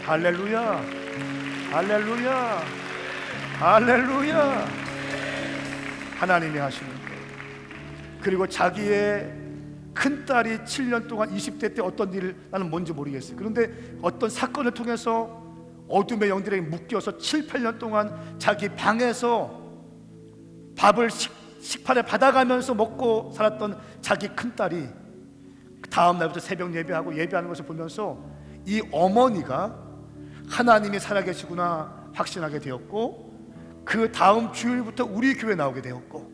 할렐루야, 할렐루야, 할렐루야. 하나님이 하시는 거예요. 그리고 자기의 큰딸이 7년 동안 20대 때 어떤 일을, 나는 뭔지 모르겠어요. 그런데 어떤 사건을 통해서 어둠의 영들에게 묶여서 7, 8년 동안 자기 방에서 밥을 식판에 받아가면서 먹고 살았던 자기 큰딸이 다음 날부터 새벽 예배하고 예배하는 것을 보면서 이 어머니가 하나님이 살아계시구나 확신하게 되었고, 그 다음 주일부터 우리 교회 나오게 되었고,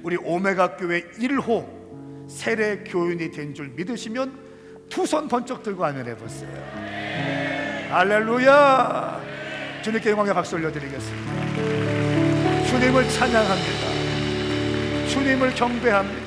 우리 오메가 교회 1호 세례 교인이 된 줄 믿으시면 두 손 번쩍 들고 아멘 해보세요. 할렐루야. 주님께 영광의 박수 올려드리겠습니다. 주님을 찬양합니다. 주님을 경배합니다.